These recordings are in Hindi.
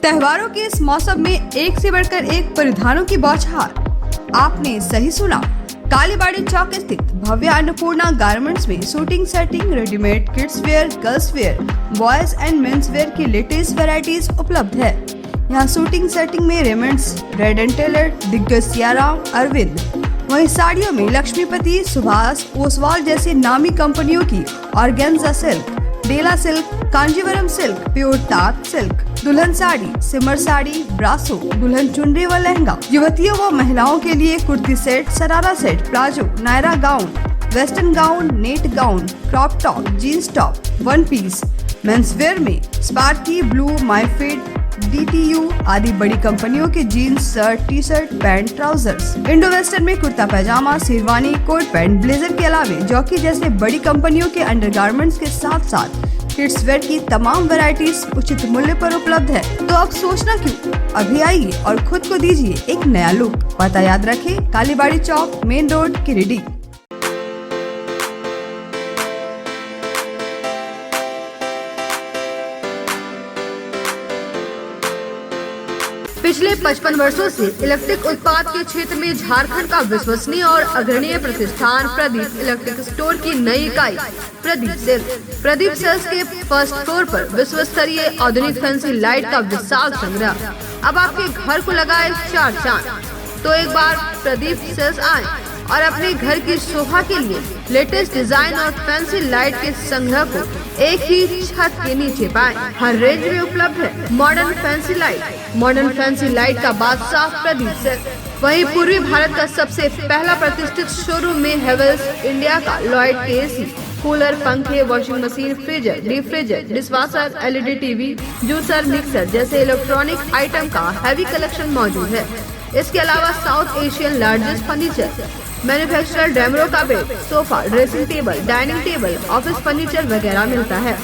त्योहारों के इस मौसम में एक से बढ़कर एक परिधानों की बौछार। आपने सही सुना, कालीबाड़ी चौक स्थित भव्य अन्नपूर्णा गारमेंट्स में suiting shirting, readymade kids wear, girls wear, boys and men's wear की लेटेस्ट वैरायटीज उपलब्ध है। यहाँ शूटिंग सेटिंग में रेमंड्स, रेड एंड टेलर, दिग्गज सियाराम, अरविंद, वहीं साड़ियों में लक्ष्मीपति, सुभाष, ओसवाल जैसी नामी कंपनियों की ऑर्गेन्जा सिल्क, डेला सिल्क, कांजीवरम सिल्क, प्योर तात सिल्क, दुल्हन साड़ी, सिमर साड़ी, ब्रासो, दुल्हन चुनरी व लहंगा, युवतियों व महिलाओं के लिए kurti set, sharara set, palazzo, Naira gown, western gown, net gown, crop top, jeans top, one piece, men's wear में स्पार्की, ब्लू, माईफिट, DTU आदि बड़ी कंपनियों के jeans, shirt, T shirt, pant, trousers, Indo western में kurta pajama, sherwani, coat pant, blazer के अलावे जॉकी जैसे बड़ी कंपनियों के अंडरगारमेंट्स के साथ साथ किड्स वेयर की तमाम वैरायटीज उचित मूल्य पर उपलब्ध है। तो अब सोचना क्यों, अभी आइए और खुद को दीजिए एक नया लुक। पता याद रखें, कालीबाड़ी चौक, मेन रोड, गिरिडीह। पिछले 55 वर्षों से इलेक्ट्रिक उत्पाद के क्षेत्र में झारखंड का विश्वसनीय और अग्रणीय प्रतिष्ठान प्रदीप इलेक्ट्रिक स्टोर की नई इकाई प्रदीप सेल्स के फर्स्ट फ्लोर पर विश्व स्तरीय आधुनिक फैंसी लाइट का विशाल संग्रह। अब आपके घर को लगाए 4 चांद। तो एक बार प्रदीप सेल्स आए और अपने घर की शोभा के लिए लेटेस्ट डिजाइन और फैंसी लाइट के संग्रह को एक ही छत के नीचे पाएं। हर रेंज में उपलब्ध है मॉडर्न फैंसी लाइट का बादशाह प्रदीप सेल्स। वहीं पूर्वी भारत का सबसे पहला प्रतिष्ठित शोरूम में हेवेल्स इंडिया का लॉयड के एसी, कूलर, पंखे, washing machine, freezer, deep freezer, dishwasher, LED TV, juicer, mixer जैसे इलेक्ट्रॉनिक आइटम का हैवी कलेक्शन मौजूद है। इसके अलावा south Asian largest furniture manufacturer Damro का bed, sofa, dressing table, dining table, office furniture वगैरह मिलता है।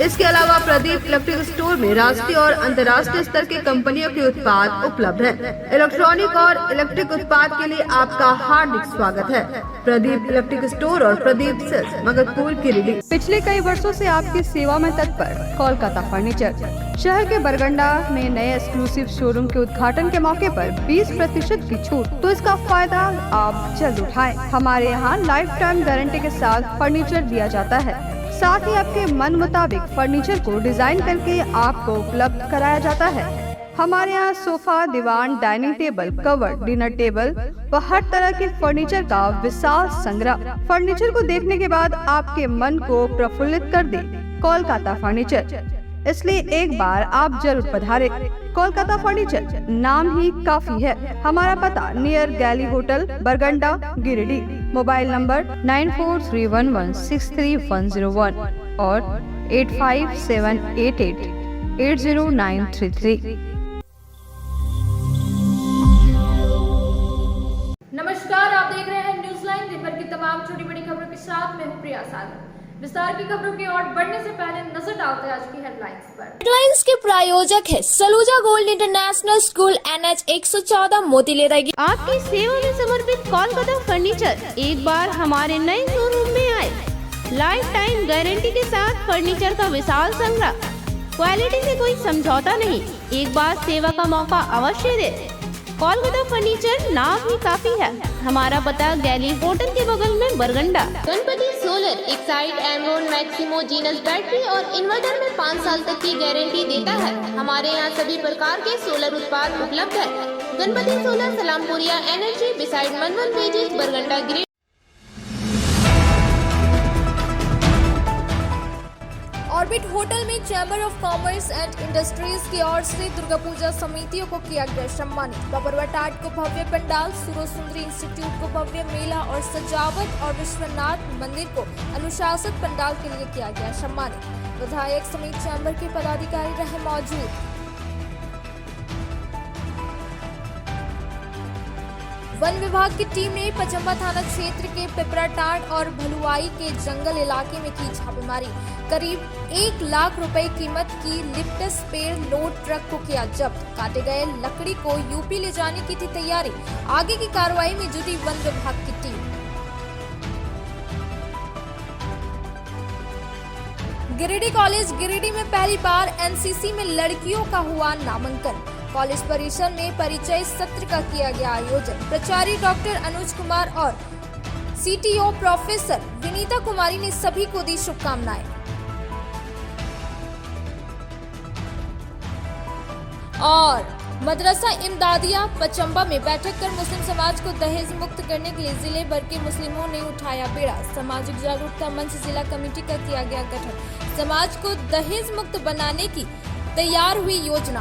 इसके अलावा प्रदीप इलेक्ट्रिक स्टोर में राष्ट्रीय और अंतर्राष्ट्रीय स्तर के कंपनियों के उत्पाद उपलब्ध हैं। इलेक्ट्रॉनिक और इलेक्ट्रिक उत्पाद के लिए आपका हार्दिक स्वागत है। प्रदीप इलेक्ट्रिक स्टोर और प्रदीप सेल्स, मगरपुर, गिरिडीह। पिछले कई वर्षों से आपकी सेवा में तत्पर कोलकाता फर्नीचर। शहर के बरगंडा में नए एक्सक्लूसिव शोरूम के उद्घाटन के मौके पर 20% की छूट, तो इसका फायदा आप जल्द उठाएं। हमारे यहाँ लाइफ टाइम गारंटी के साथ फर्नीचर दिया जाता है। साथ ही आपके मन मुताबिक फर्नीचर को डिजाइन करके आपको उपलब्ध कराया जाता है। हमारे यहाँ सोफा, दीवान, dining table, cover, dinner table व हर तरह के फर्नीचर का विशाल संग्रह। फर्नीचर को देखने के बाद आपके मन को प्रफुल्लित कर दे कोलकाता फर्नीचर, इसलिए एक बार आप जरूर पधारें। कोलकाता फर्नीचर नाम ही काफी है। हमारा पता नियर गैली होटल, बरगंडा, गिरिडीह। मोबाइल नंबर 9431163101 और 8578880933। नमस्कार, आप देख रहे हैं न्यूज लाइन। दिन भर की तमाम छोटी बड़ी खबरों के साथ मैं हूं प्रिया सागर। विस्तार की खबरों की ओर बढ़ने से पहले नजर डालते हैं आज की हेडलाइंस पर। हेडलाइंस के प्रायोजक है Saluja gold international school, NH 114, मोतीलेरा। आपकी सेवा में समर्पित कोलकाता फर्नीचर एक बार हमारे नए शोरूम में आए। लाइफ टाइम गारंटी के साथ फर्नीचर का विशाल संग्रह, क्वालिटी से कोई समझौता नहीं। एक बार सेवा का मौका अवश्य दे। कोलकाता फर्नीचर नाम ही काफी है। हमारा पता गैली होटल के बगल में, बरगंडा। गणपति सोलर एक side Amaron Maximo genus battery और इन्वर्टर में 5 साल तक की गारंटी देता है। हमारे यहाँ सभी प्रकार के सोलर उत्पाद उपलब्ध है। Ganpati solar, Salampuria energy, beside Manwan pages, Barganda, Giridih. Orbit hotel में chamber of commerce and industries की ओर से दुर्गा पूजा समितियों को किया गया सम्मानित। बबरवाट आर्ट को भव्य पंडाल, सुरोसुंदरी इंस्टीट्यूट को भव्य मेला और सजावट और विश्वनाथ मंदिर को अनुशासित पंडाल के लिए किया गया सम्मानित। विधायक समेत चैम्बर के पदाधिकारी रहे मौजूद। वन विभाग की टीम ने पचम्बा थाना क्षेत्र के पिपराटांड और भलुआई के जंगल इलाके में की छापेमारी। करीब 1 लाख रुपए कीमत की लिप्टस पेड़ लोड ट्रक को किया जब्त। काटे गए लकड़ी को यूपी ले जाने की थी तैयारी। आगे की कार्रवाई में जुटी वन विभाग की टीम। गिरिडीह कॉलेज गिरिडीह में पहली बार एनसीसी में लड़कियों का हुआ नामांकन। कॉलेज परिसर में परिचय सत्र का किया गया आयोजन। प्राचार्य डॉक्टर अनुज कुमार और सीटीओ प्रोफेसर विनीता कुमारी ने सभी को दी शुभकामनाएं। और मदरसा इमदादिया पचंबा में बैठक कर मुस्लिम समाज को दहेज मुक्त करने के लिए जिले भर के मुस्लिमों ने उठाया बेड़ा। सामाजिक जागरूकता मंच जिला कमेटी का किया गया गठन। समाज को दहेज मुक्त बनाने की तैयार हुई योजना।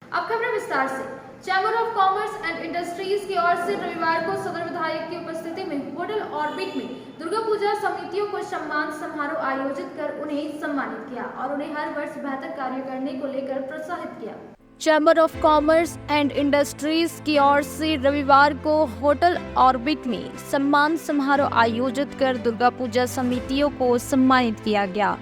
अब खबरें विस्तार से। Chamber of commerce and industries की ओर से रविवार को सदर विधायक की उपस्थिति में होटल ऑर्बिट में दुर्गा पूजा समितियों को सम्मान समारोह आयोजित कर उन्हें सम्मानित किया और उन्हें हर वर्ष बेहतर कार्य करने को लेकर प्रोत्साहित किया। Chamber of commerce and industries की ओर से रविवार को होटल ऑर्बिट में सम्मान समारोह आयोजित कर दुर्गा पूजा समितियों को सम्मानित किया गया।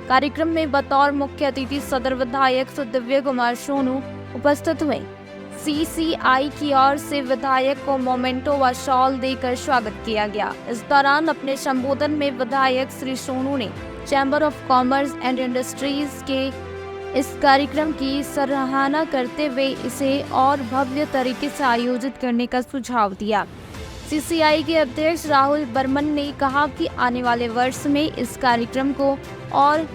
कार्यक्रम में बतौर मुख्य अतिथि सदर विधायक सुदिव्य कुमार सोनू उपस्थित हुए। सीसीआई की ओर से विधायक को मोमेंटो व शॉल देकर स्वागत किया गया। इस दौरान अपने संबोधन में विधायक श्री सोनू ने chamber of commerce and industries के इस कार्यक्रम की सराहना करते हुए इसे और भव्य तरीके से आयोजित करने का सुझाव दिया। सीसीआई के अध्यक्ष राहुल बर्मन ने कहा कि आने वाले वर्ष में इस कार्यक्रम को और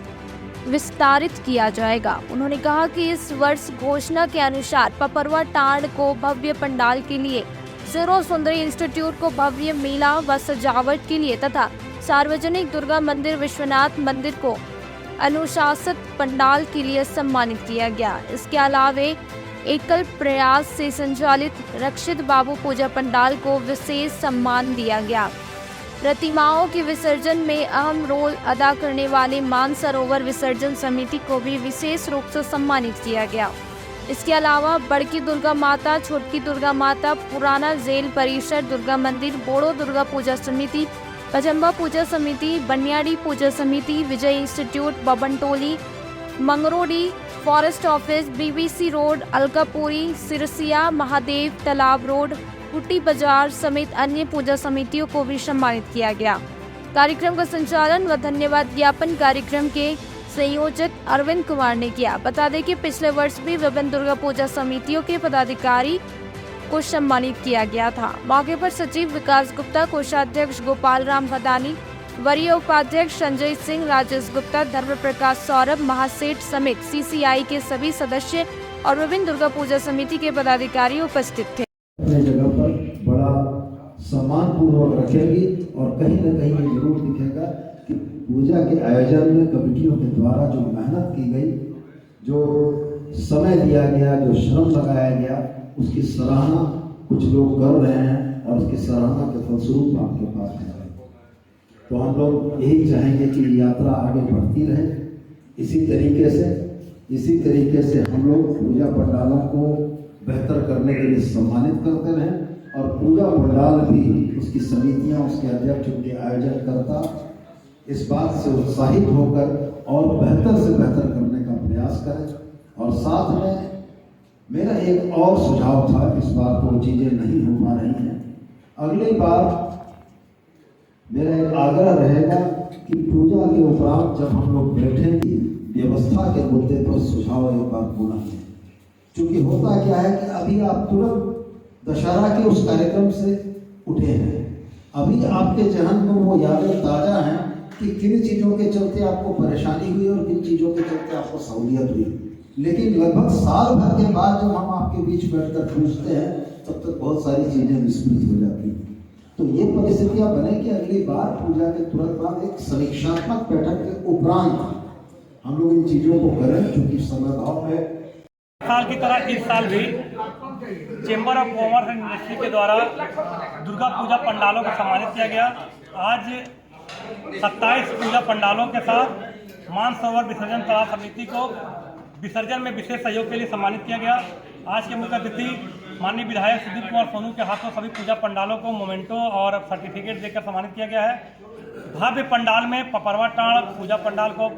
विस्तारित किया जाएगा। उन्होंने कहा कि इस वर्ष घोषणा के अनुसार पपरवा टांड को भव्य पंडाल के लिए, सुरो सुंदरी इंस्टीट्यूट को भव्य मेला व सजावट के लिए तथा सार्वजनिक दुर्गा मंदिर विश्वनाथ मंदिर को अनुशासित पंडाल के लिए सम्मानित किया गया। इसके अलावा एकल प्रयास से संचालित रक्षित बाबू पूजा पंडाल को विशेष सम्मान दिया गया। प्रतिमाओं के विसर्जन में अहम रोल अदा करने वाले मानसरोवर विसर्जन समिति को भी विशेष रूप से सम्मानित किया गया। इसके अलावा बड़की दुर्गा माता, छोटकी दुर्गा माता, पुराना जेल परिसर दुर्गा मंदिर, बोड़ो दुर्गा पूजा समिति, पचंबा पूजा समिति, बनियाड़ी पूजा समिति, Vijay institute, Babantoli, Mangrodi, forest office, BBC road, Alkapuri, Sirsia, Mahadev तालाब रोड, कुटी बाजार समेत अन्य पूजा समितियों को भी सम्मानित किया गया। कार्यक्रम का संचालन व धन्यवाद ज्ञापन कार्यक्रम के संयोजक अरविंद कुमार ने किया। बता दें कि पिछले वर्ष भी विभिन्न दुर्गा पूजा समितियों के पदाधिकारी को सम्मानित किया गया था। मौके पर सचिव विकास गुप्ता, कोषाध्यक्ष गोपाल राम भदानी, वरीय उपाध्यक्ष संजय सिंह, राजेश गुप्ता, धर्म प्रकाश सौरभ, महासेठ समेत सीसीआई के सभी सदस्य और विभिन्न दुर्गा पूजा समिति के पदाधिकारी उपस्थित थे। अपने जगह पर बड़ा सम्मान पूर्वक रखेंगी और कहीं न कहीं ये जरूर दिखेगा कि पूजा के आयोजन में कमेटियों के द्वारा जो मेहनत की गई, जो समय दिया गया, जो श्रम लगाया गया, उसकी सराहना कुछ लोग कर रहे हैं और उसकी सराहना के फलस्वरूप आपके पास है। तो हम लोग यही चाहेंगे कि यात्रा आगे बढ़ती रहे। इसी तरीके से हम लोग पूजा पंडालों को बेहतर करने के लिए सम्मानित करते रहें और पूजा पंडाल भी उसकी समितियां, उसके अध्यक्ष, उनके आयोजनकर्ता इस बात से उत्साहित होकर और बेहतर से बेहतर करने का प्रयास करें। और साथ में मेरा एक और सुझाव था, इस बार तो चीज़ें नहीं हो पा रही हैं, अगली बार मेरा एक आग्रह रहेगा कि पूजा के उपरांत जब हम लोग बैठेंगे, व्यवस्था के मुद्दे पर सुझाव एक बार पूरा करें। क्योंकि होता क्या है कि अभी आप तुरंत दशहरा के उस कार्यक्रम से उठे हैं, अभी आपके जहन में वो यादें ताज़ा हैं कि किन चीज़ों के चलते आपको परेशानी हुई और किन चीज़ों के चलते आपको सहूलियत हुई। लेकिन लगभग साल भर के बाद जब हम आपके बीच बैठकर पूछते हैं, तब तक बहुत सारी चीज़ें विस्मृत हो जाती हैं। तो ये परिस्थितियाँ बने कि अगली बार पूजा के तुरंत बाद एक समीक्षात्मक बैठक के उपरांत हम लोग इन चीज़ों को करें, क्योंकि समय भाव है। साल की तरह इस साल भी chamber of commerce and industry के द्वारा दुर्गा पूजा पंडालों को सम्मानित किया गया। आज 27 पूजा पंडालों के साथ मानसरोवर विसर्जन तालाब समिति को विसर्जन में विशेष सहयोग के लिए सम्मानित किया गया। आज के मुख्य अतिथि माननीय विधायक सुदीप कुमार सोनू के हाथों सभी पूजा पंडालों को मोमेंटो और सर्टिफिकेट देकर सम्मानित किया गया है। भव्य पंडाल में पपरवा टांड पूजा पंडाल को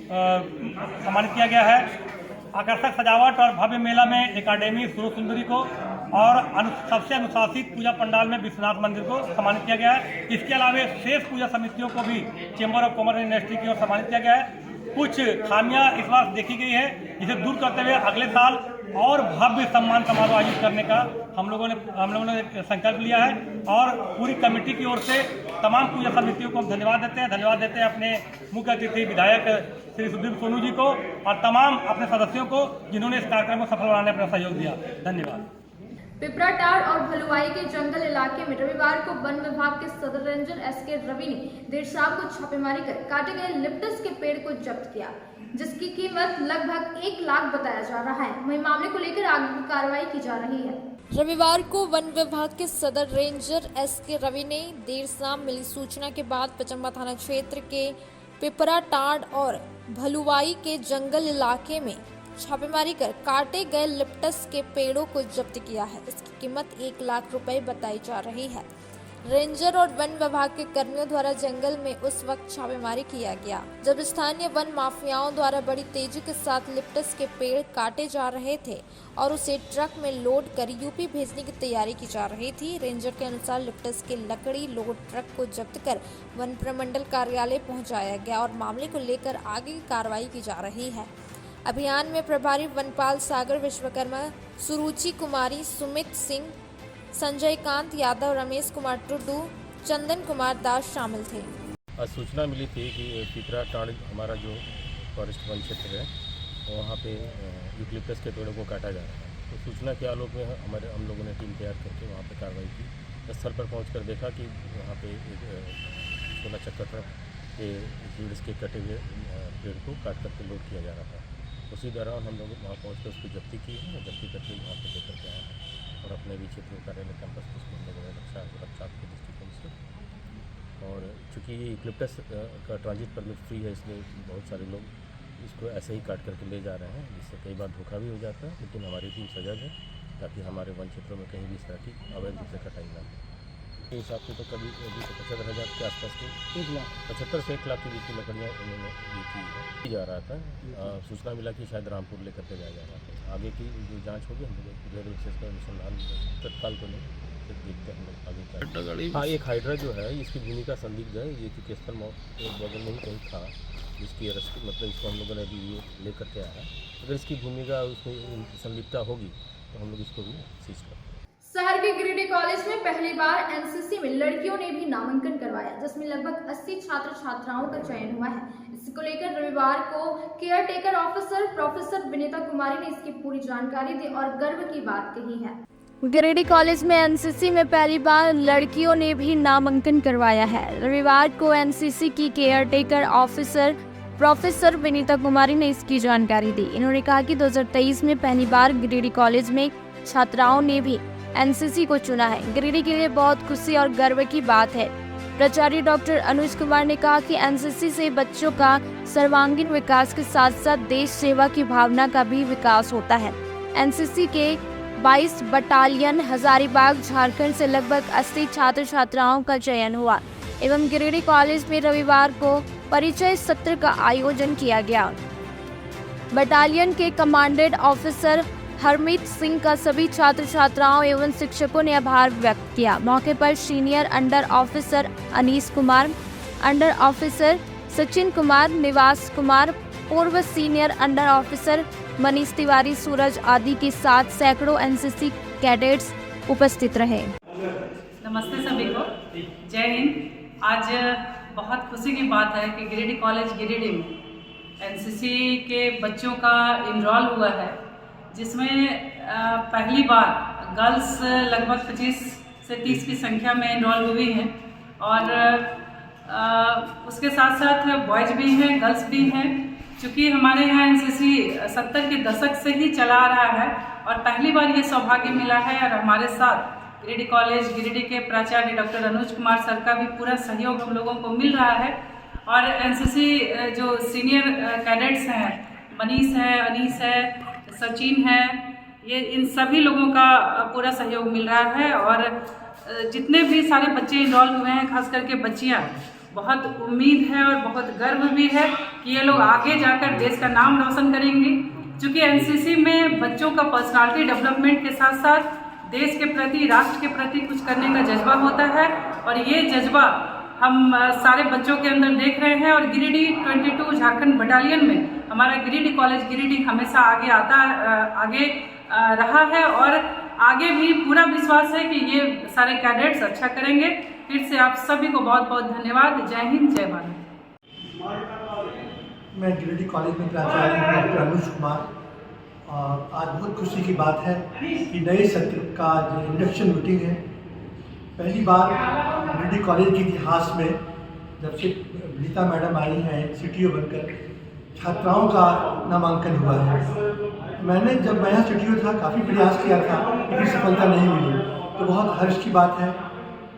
सम्मानित किया गया है। आकर्षक सजावट और भव्य मेला में एकेडमी सुरो सुंदरी को और सबसे अनुशासित पूजा पंडाल में विश्वनाथ मंदिर को सम्मानित किया गया है। इसके अलावा शेष पूजा समितियों को भी chamber of commerce and industry की ओर सम्मानित किया गया है। कुछ खामियां इस बार देखी गई है, इसे दूर करते हुए अगले साल और भव्य सम्मान समारोह आयोजित करने का हम लोगों ने संकल्प लिया है। और पूरी कमेटी की ओर से तमाम पूजा समितियों को हम धन्यवाद देते हैं अपने मुख्य अतिथि विधायक श्री सुदीप सोनू जी को और तमाम अपने सदस्यों को जिन्होंने इस कार्यक्रम को सफल बनाने में अपना सहयोग दिया। धन्यवाद। पिपराटाड़ और भलुआई के जंगल इलाके में रविवार को वन विभाग के सदर रेंजर एसके रवि ने देर शाम को छापेमारी कर काटे गए लिप्टस के पेड़ को जब्त किया, जिसकी कीमत लगभग 1 लाख बताया जा रहा है। वहीं मामले को लेकर आगे की कार्रवाई की जा रही है। रविवार को वन विभाग के सदर रेंजर एसके रवि ने देर शाम मिली सूचना के बाद पचम्बा थाना क्षेत्र के पिपराटाड़ और भलुआई के जंगल इलाके में छापेमारी कर काटे गए लिप्टस के पेड़ों को जब्त किया है। इसकी कीमत 1 लाख रुपए बताई जा रही है। रेंजर और वन विभाग के कर्मियों द्वारा जंगल में उस वक्त छापेमारी किया गया जब स्थानीय वन माफियाओं द्वारा बड़ी तेजी के साथ लिप्टस के पेड़ काटे जा रहे थे और उसे ट्रक में लोड कर यूपी भेजने की तैयारी की जा रही थी। रेंजर के अनुसार लिप्टस के लकड़ी लोड ट्रक को जब्त कर वन प्रमंडल कार्यालय पहुंचाया गया और मामले को लेकर आगे की कार्रवाई की जा रही है। अभियान में प्रभारी वनपाल सागर विश्वकर्मा, सुरुचि कुमारी, सुमित सिंह, संजय कांत यादव, रमेश कुमार टुड्डू, चंदन कुमार दास शामिल थे। आज सूचना मिली थी कि पिपराटाड़ हमारा जो फॉरेस्ट वन क्षेत्र है वहाँ पे यूकलिप्टस के पेड़ों को काटा जा रहा है। तो सूचना के आलोक में हम लोगों ने टीम तैयार करके वहाँ पे कार्रवाई की। स्थल पर पहुँच देखा कि वहाँ पे एक 16 चक्कर ट्रक के यूकलिप्टस के कटे हुए पेड़ को काट करके लोड किया जा रहा था। उसी दौरान हम लोग वहाँ पहुँच कर उसकी जब्ती की है, जब्ती करके वहाँ पर लेकर के आए हैं और अपने भी क्षेत्रीय कार्यालय कैंपस को उसको हम लोगों ने रक्षा के दृष्टिकोण से। और चूँकि ये यूकलिप्टस का ट्रांजिट परमिट फ्री है, इसलिए बहुत सारे लोग इसको ऐसे ही काट करके ले जा रहे हैं, जिससे कई बार धोखा भी हो जाता है। लेकिन हमारी टीम सजग है ताकि हमारे वन क्षेत्रों में कहीं भी इस तरह की अवैध रूप से कटाई ना हो। के हिसाब से तो कभी 75,000 के आसपास के 75 से 1 लाख के बीच की लकड़ियाँ उन्होंने की जा रहा था। सूचना मिला कि शायद रामपुर लेकर के जाया जा रहा था। आगे की जो जांच होगी हम लोग गृह विशेष का अनुसंधान तत्काल को नहीं, फिर देखते हैं हम लोग आगे क्या। हाँ, एक हाइड्रा जो है इसकी भूमिका संदिग्ध है। ये क्योंकि स्थल मौत के बगल में ही कहीं था, जिसकी अरेस्ट मतलब इसको हम लोगों ने अभी ये लेकर के आया। अगर इसकी भूमिका उसमें संलिप्तता होगी तो हम लोग इसको भी सीज करेंगे। शहर के गिरिडीह कॉलेज में पहली बार एनसीसी में लड़कियों ने भी नामांकन करवाया, जिसमें लगभग 80 छात्र छात्राओं का चयन हुआ है। इसको लेकर रविवार को caretaker officer professor Vinita Kumari ने इसकी पूरी जानकारी दी और गर्व की बात कही है। गिरिडीह कॉलेज में एनसीसी में पहली बार लड़कियों ने भी नामांकन करवाया है। रविवार को एनसीसी की caretaker officer professor Vinita Kumari ने इसकी जानकारी दी। इन्होंने कहा कि 2023 में पहली बार गिरिडीह कॉलेज में छात्राओं ने भी एनसीसी को चुना है। गिरिडीह के लिए बहुत खुशी और गर्व की बात है। प्राचार्य डॉक्टर अनुज कुमार ने कहा कि एनसीसी से बच्चों का सर्वांगीण विकास के साथ साथ देश सेवा की भावना का भी विकास होता है। एनसीसी के 22 बटालियन हजारीबाग झारखंड से लगभग 80 छात्र छात्राओं का चयन हुआ एवं गिरिडीह कॉलेज में रविवार को परिचय सत्र का आयोजन किया गया। बटालियन के कमांडेंट ऑफिसर हरमीत सिंह का सभी छात्र छात्राओं एवं शिक्षकों ने आभार व्यक्त किया। मौके पर senior under officer Anis Kumar, under officer Sachin Kumar, Niwas Kumar, पूर्व senior under officer Manish Tiwari, Suraj आदि के साथ सैकड़ों एनसीसी कैडेट्स उपस्थित रहे। नमस्ते सभी को, जय हिंद। आज बहुत खुशी की बात है कि गिरिडीह कॉलेज गिरिडीह में एनसीसी के बच्चों का इनरोल हुआ है, जिसमें पहली बार गर्ल्स लगभग 25 से 30 की संख्या में इनरोल हुई हैं और उसके साथ साथ बॉयज़ भी हैं, गर्ल्स भी हैं। चूँकि हमारे यहाँ एनसीसी 70 के दशक से ही चला आ रहा है और पहली बार ये सौभाग्य मिला है और हमारे साथ गिरिडीह कॉलेज गिरिडीह के प्राचार्य डॉक्टर अनुज कुमार सर का भी पूरा सहयोग हम लोगों को मिल रहा है। और एनसीसी जो सीनियर कैडेट्स हैं, मनीष है, अनीस है, सचिन है, ये इन सभी लोगों का पूरा सहयोग मिल रहा है। और जितने भी सारे बच्चे इनरोल हुए हैं, खास करके बच्चियां, बहुत उम्मीद है और बहुत गर्व भी है कि ये लोग आगे जाकर देश का नाम रोशन करेंगे। क्योंकि एनसीसी में बच्चों का पर्सनालिटी डेवलपमेंट के साथ साथ देश के प्रति, राष्ट्र के प्रति कुछ करने का जज्बा होता है और ये जज्बा हम सारे बच्चों के अंदर देख रहे हैं। और गिरिडीह 22 झारखंड बटालियन में हमारा गिरिडीह कॉलेज गिरिडीह हमेशा आगे रहा है और आगे भी पूरा विश्वास है कि ये सारे कैडेट्स अच्छा करेंगे। फिर से आप सभी को बहुत बहुत धन्यवाद। जय हिंद, जय भारत। मैं गिरिडीह कॉलेज में प्राचार्य हूँ डॉक्टर अनुज कुमार। आज बहुत खुशी की बात है कि नए सत्र का जो इंडक्शन मीटिंग है, पहली बार गिरिडीह कॉलेज के इतिहास में जब से गीता मैडम आई हैं CTO बनकर, छात्राओं का नामांकन हुआ है। मैंने जब मैं यहाँ CTO था काफ़ी प्रयास किया था लेकिन सफलता नहीं मिली, तो बहुत हर्ष की बात है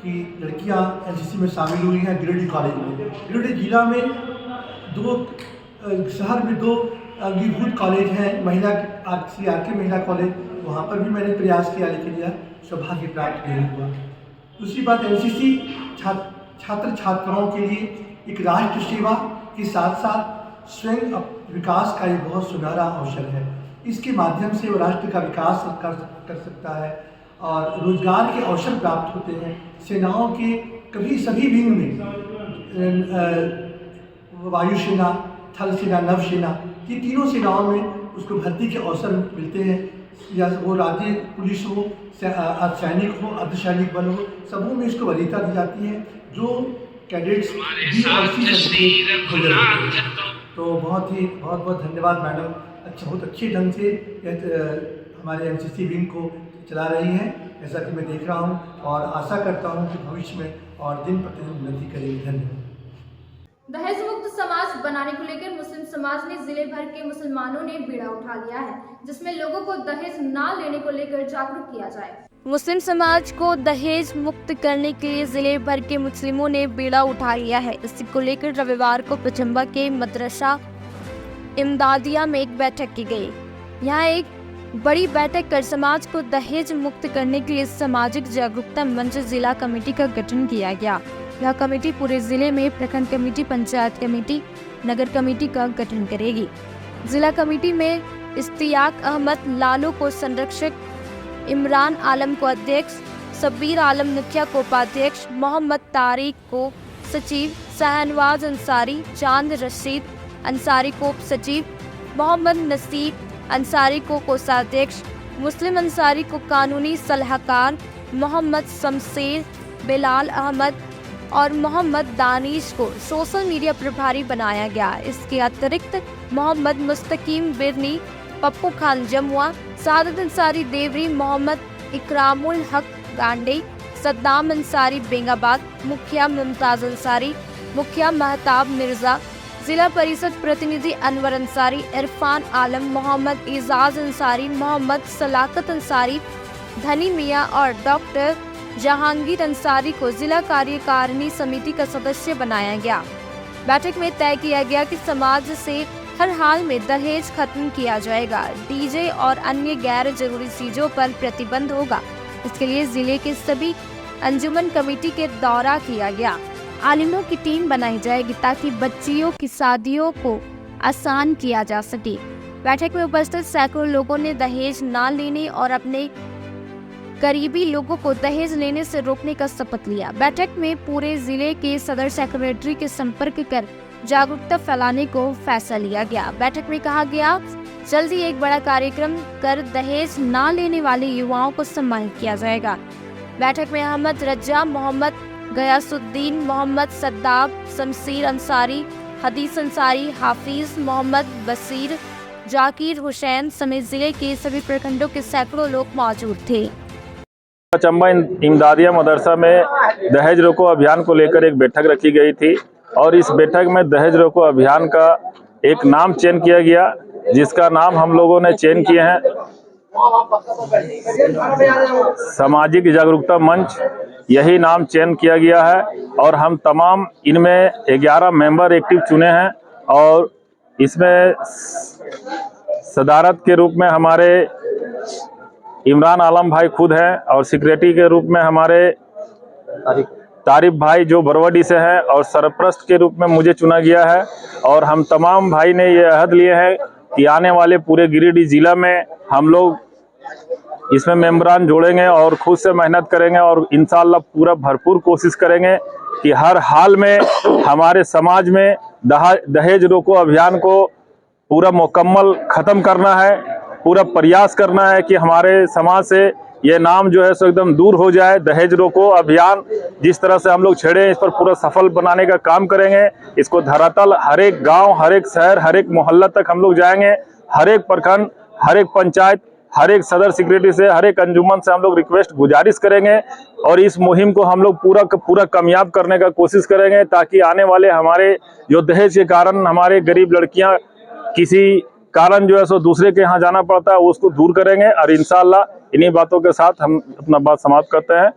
कि लड़कियाँ NCC में शामिल हुई हैं गिरिडीह कॉलेज में। गिरिडीह जिला में शहर में दो अंगीभूत कॉलेज हैं, महिला CRK महिला कॉलेज, वहाँ पर भी मैंने प्रयास किया लेकिन यह सौभाग्य प्राप्त नहीं हुआ। दूसरी बात, NCC छात्र छात्राओं के लिए एक राष्ट्र सेवा के साथ साथ स्वयं विकास का एक बहुत सुनहरा अवसर है। इसके माध्यम से वो राष्ट्र का विकास कर सकता है और रोजगार के अवसर प्राप्त होते हैं। सेनाओं के कभी सभी विंग में, वायुसेना, थल सेना, नवसेना, ये तीनों सेनाओं में उसको भर्ती के अवसर मिलते हैं, या वो राज्य पुलिस हो, सैनिक हो, अर्धसैनिक बल हो, सबों में इसको वरीयता दी जाती है जो कैडेट्स B और C सर्टिफिकेट होते हैं। तो बहुत बहुत धन्यवाद मैडम, बहुत अच्छे ढंग से हमारे NCC विंग को चला रही हैं, ऐसा कि मैं देख रहा हूं और आशा करता हूं कि भविष्य में और दिन प्रतिदिन उन्नति करेगी। धन्यवाद। दहेज मुक्त समाज बनाने को लेकर मुस्लिम समाज ने जिले भर के मुसलमानों ने बीड़ा उठा लिया है, जिसमें लोगों को दहेज ना लेने को लेकर जागरूक किया जाए। मुस्लिम समाज को दहेज मुक्त करने के लिए जिले भर के मुस्लिमों ने बीड़ा उठा लिया है। इसी को लेकर रविवार को पचम्बा के मदरसा इमदादिया में एक बैठक की गई। यहाँ एक बड़ी बैठक कर समाज को दहेज मुक्त करने के लिए सामाजिक जागरूकता मंच जिला कमेटी का गठन किया गया। यह कमेटी पूरे जिले में प्रखंड कमेटी, पंचायत कमेटी, नगर कमेटी का गठन करेगी। जिला कमेटी में इश्तियाक अहमद लालू को संरक्षक, इमरान आलम को अध्यक्ष, शब्बीर आलम मुखिया को उपाध्यक्ष, मोहम्मद तारिक को सचिव, शहनवाज अंसारी, चांद रशीद अंसारी को उप सचिव, मोहम्मद नसीब अंसारी को कोषाध्यक्ष, मुस्लिम अंसारी को कानूनी सलाहकार, मोहम्मद शमशेर, बिलाल अहमद और मोहम्मद दानिश को सोशल मीडिया प्रभारी बनाया गया। इसके अतिरिक्त मोहम्मद मुस्तकीम बिरनी, पप्पू खान जमुआ, सादत अंसारी देवरी, मोहम्मद इकरामुल हक गांडे, सद्दाम अंसारी बेंगाबाद, मुखिया मुमताज अंसारी, मुखिया महताब मिर्जा, जिला परिषद प्रतिनिधि अनवर अंसारी, इरफान आलम, मोहम्मद एजाज अंसारी, मोहम्मद सलाकत अंसारी, धनी मियाँ और डॉक्टर जहांगीर अंसारी को जिला कार्यकारिणी समिति का सदस्य बनाया गया। बैठक में तय किया गया कि समाज से हर हाल में दहेज खत्म किया जाएगा। डीजे और अन्य गैर जरूरी चीजों पर प्रतिबंध होगा। इसके लिए जिले के सभी अंजुमन कमेटी के दौरा किया गया। आलिमों की टीम बनाई जाएगी ताकि बच्चियों की शादियों को आसान किया जा सके। बैठक में उपस्थित सैकड़ों लोगों ने दहेज न लेने और अपने करीबी लोगों को दहेज लेने से रोकने का शपथ लिया। बैठक में पूरे जिले के सदर सेक्रेटरी के संपर्क कर जागरूकता फैलाने को फैसला लिया गया। बैठक में कहा गया, जल्दी एक बड़ा कार्यक्रम कर दहेज न लेने वाले युवाओं को सम्मानित किया जाएगा। बैठक में अहमद रज्जा, मोहम्मद गयासुद्दीन, मोहम्मद सद्दाब, शमशीर अंसारी, हदीस अंसारी, हाफिज, मोहम्मद बशीर, जाकिर हुसैन समेत जिले के सभी प्रखंडों के सैकड़ों लोग मौजूद थे। पचम्बा इमदादिया मदरसा में दहेज रोको अभियान को लेकर एक बैठक रखी गई थी और इस बैठक में दहेज रोको अभियान का एक नाम चयन किया गया, जिसका नाम हम लोगों ने चयन किए हैं सामाजिक जागरूकता मंच। यही नाम चयन किया गया है और हम तमाम इनमें 11 मेंबर एक्टिव चुने हैं और इसमें सदारत के रूप में हमारे इमरान आलम भाई खुद हैं और सेक्रेटरी के रूप में हमारे तारिफ भाई जो बरवाडी से हैं और सरप्रस्त के रूप में मुझे चुना गया है। और हम तमाम भाई ने ये अहद लिए हैं कि आने वाले पूरे गिरिडीह जिला में हम लोग इसमें मेंबरान जोड़ेंगे और खुद से मेहनत करेंगे और इंशाअल्लाह पूरा भरपूर कोशिश करेंगे कि हर हाल में हमारे समाज में दहेज रोको अभियान को पूरा मुकम्मल ख़त्म करना है। पूरा प्रयास करना है कि हमारे समाज से ये नाम जो है सो एकदम दूर हो जाए। दहेज रोको अभियान जिस तरह से हम लोग छेड़े हैं, इस पर पूरा सफल बनाने का काम करेंगे। इसको धरातल हर एक गांव, हर एक शहर, हर एक मोहल्ला तक हम लोग जाएंगे। हर एक प्रखंड, हर एक पंचायत, हर एक सदर सेक्रेटरी से, हर एक अंजुमन से हम लोग रिक्वेस्ट गुजारिश करेंगे और इस मुहिम को हम लोग पूरा कामयाब करने का कोशिश करेंगे, ताकि आने वाले हमारे जो दहेज के कारण हमारे गरीब लड़कियां किसी कारण जो है सो दूसरे के यहाँ जाना पड़ता है, उसको दूर करेंगे। और इंशाअल्लाह इन्हीं बातों के साथ हम अपना बात समाप्त करते हैं।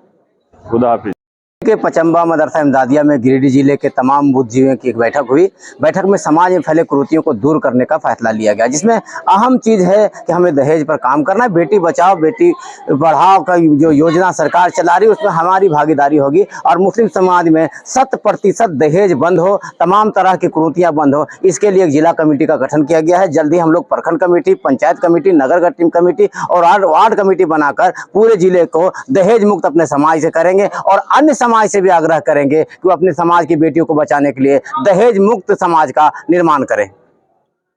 खुदा हाफिज। के पचम्बा मदरसा इमदादिया में गिरिडीह जिले के तमाम बुद्धिजीवियों की एक बैठक हुई। बैठक में समाज में फैले कुरीतियों को दूर करने का फैसला लिया गया, जिसमें अहम चीज़ है कि हमें दहेज पर काम करना है। बेटी बचाओ बेटी पढ़ाओ का जो योजना सरकार चला रही है, उसमें हमारी भागीदारी होगी और मुस्लिम समाज में 100% दहेज बंद हो, तमाम तरह की कुरीतियाँ बंद हो। इसके लिए एक जिला कमेटी का गठन किया गया है। जल्दी हम लोग प्रखंड कमेटी, पंचायत कमेटी, नगर कमेटी और वार्ड कमेटी बनाकर पूरे जिले को दहेज मुक्त अपने समाज से करेंगे और अन्य समाज से भी आग्रह करेंगे कि वो अपने समाज की बेटियों को बचाने के लिए दहेज मुक्त समाज का निर्माण करें।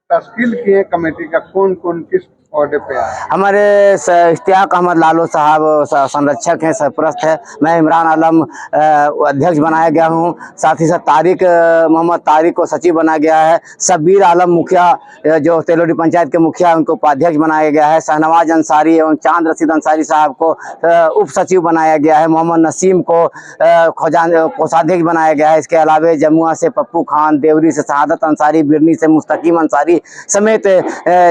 तश्कील किए कमेटी का कौन कौन किस ओहदे पे आए? हमारे इश्तियाक अहमद लालो साहब संरक्षक हैं, सरपरस्त है। मैं इमरान आलम अध्यक्ष बनाया गया हूं। साथ ही साथ तारिक मोहम्मद तारिक को सचिव बनाया गया है। शब्बीर आलम मुखिया जो तेलोडी पंचायत के मुखिया, उनको उपाध्यक्ष बनाया गया है। शहनवाज अंसारी एवं चांद रशीद अंसारी साहब को उप सचिव बनाया गया है। मोहम्मद नसीम को कोषाध्यक्ष बनाया गया है। इसके अलावा जमुआ से पप्पू खान, देवरी से शहादत अंसारी, बिरनी से मुस्तकीम अंसारी समेत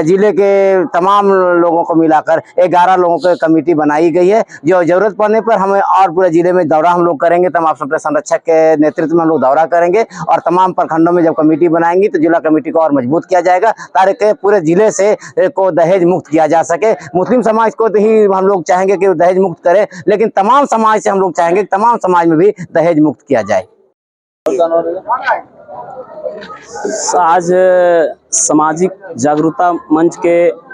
जिले के तमाम लोगों को मिलाकर 11 लोगों की कमेटी बनाई गई है। जो जरूरत पड़ने पर हमें और पूरे जिले में दौरा हम लोग करेंगे। तमाम संरक्षक के नेतृत्व में हम लोग दौरा करेंगे और तमाम प्रखंडों में जब कमेटी बनाएंगी तो जिला कमेटी को और मजबूत किया जाएगा, ताकि पूरे जिले से को दहेज मुक्त किया जा सके। मुस्लिम समाज को तो ही हम लोग चाहेंगे कि दहेज मुक्त करे, लेकिन तमाम समाज से हम लोग चाहेंगे कि तमाम समाज में भी दहेज मुक्त किया जाए। आज सामाजिक जागरूकता मंच के